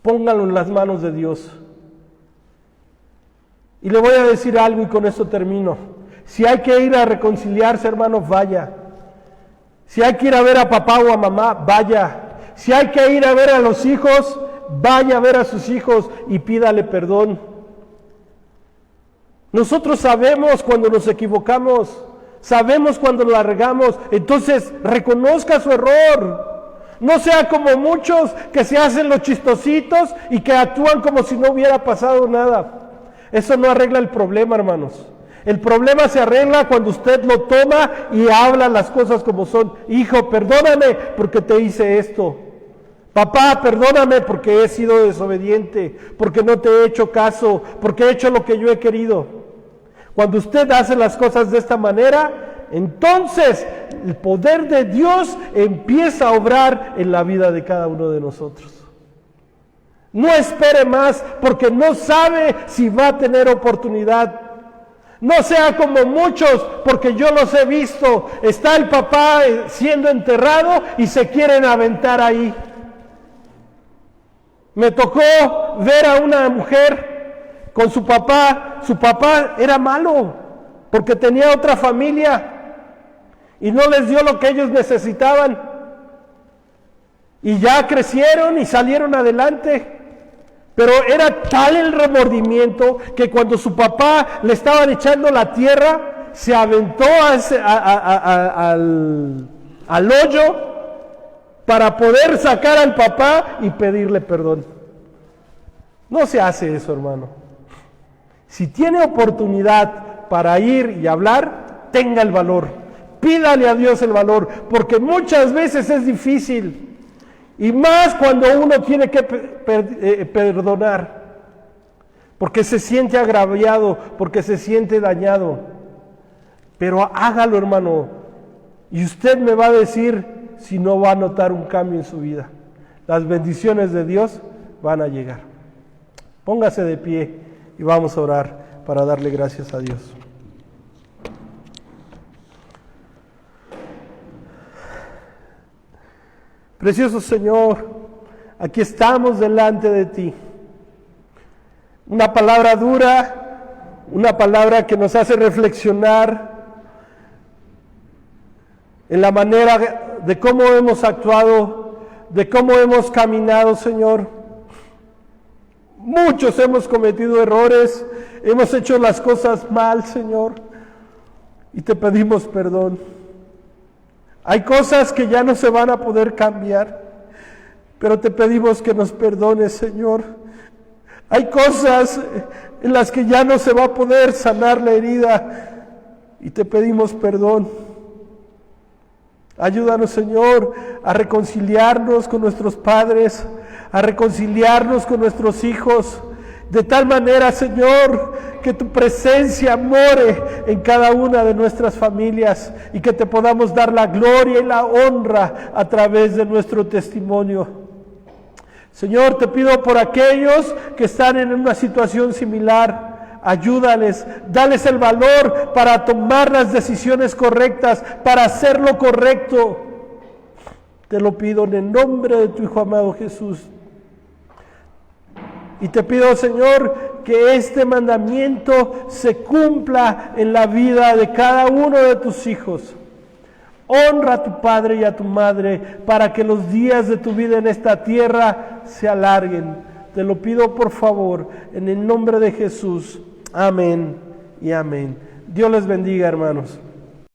Póngalo en las manos de Dios. Y le voy a decir algo y con esto termino. Si hay que ir a reconciliarse, hermanos, vaya. Si hay que ir a ver a papá o a mamá, vaya. Si hay que ir a ver a los hijos, vaya a ver a sus hijos y pídale perdón. Nosotros sabemos cuando nos equivocamos, sabemos cuando la regamos, entonces reconozca su error. No sea como muchos que se hacen los chistositos y que actúan como si no hubiera pasado nada. Eso no arregla el problema, hermanos. El problema se arregla cuando usted lo toma y habla las cosas como son. Hijo, perdóname porque te hice esto. Papá, perdóname porque he sido desobediente, porque no te he hecho caso, porque he hecho lo que yo he querido. Cuando usted hace las cosas de esta manera, entonces el poder de Dios empieza a obrar en la vida de cada uno de nosotros. No espere más porque no sabe si va a tener oportunidad. No sea como muchos, porque yo los he visto. Está el papá siendo enterrado y se quieren aventar ahí. Me tocó ver a una mujer con su papá. Su papá era malo porque tenía otra familia y no les dio lo que ellos necesitaban. Y ya crecieron y salieron adelante. Pero era tal el remordimiento que cuando su papá le estaban echando la tierra, se aventó al hoyo para poder sacar al papá y pedirle perdón. No se hace eso, hermano. Si tiene oportunidad para ir y hablar, tenga el valor. Pídale a Dios el valor, porque muchas veces es difícil. Y más cuando uno tiene que perdonar, porque se siente agraviado, porque se siente dañado. Pero hágalo, hermano, y usted me va a decir si no va a notar un cambio en su vida. Las bendiciones de Dios van a llegar. Póngase de pie y vamos a orar para darle gracias a Dios. Precioso Señor, aquí estamos delante de ti. Una palabra dura, una palabra que nos hace reflexionar en la manera de cómo hemos actuado, de cómo hemos caminado, Señor. Muchos hemos cometido errores, hemos hecho las cosas mal, Señor, y te pedimos perdón. Hay cosas que ya no se van a poder cambiar, pero te pedimos que nos perdones, Señor. Hay cosas en las que ya no se va a poder sanar la herida, y te pedimos perdón. Ayúdanos, Señor, a reconciliarnos con nuestros padres, a reconciliarnos con nuestros hijos, de tal manera, Señor, que tu presencia more en cada una de nuestras familias y que te podamos dar la gloria y la honra a través de nuestro testimonio. Señor, te pido por aquellos que están en una situación similar, ayúdales, dales el valor para tomar las decisiones correctas, para hacer lo correcto. Te lo pido en el nombre de tu Hijo amado Jesús. Y te pido, Señor, que este mandamiento se cumpla en la vida de cada uno de tus hijos. Honra a tu padre y a tu madre para que los días de tu vida en esta tierra se alarguen. Te lo pido por favor, en el nombre de Jesús. Amén y amén. Dios les bendiga, hermanos.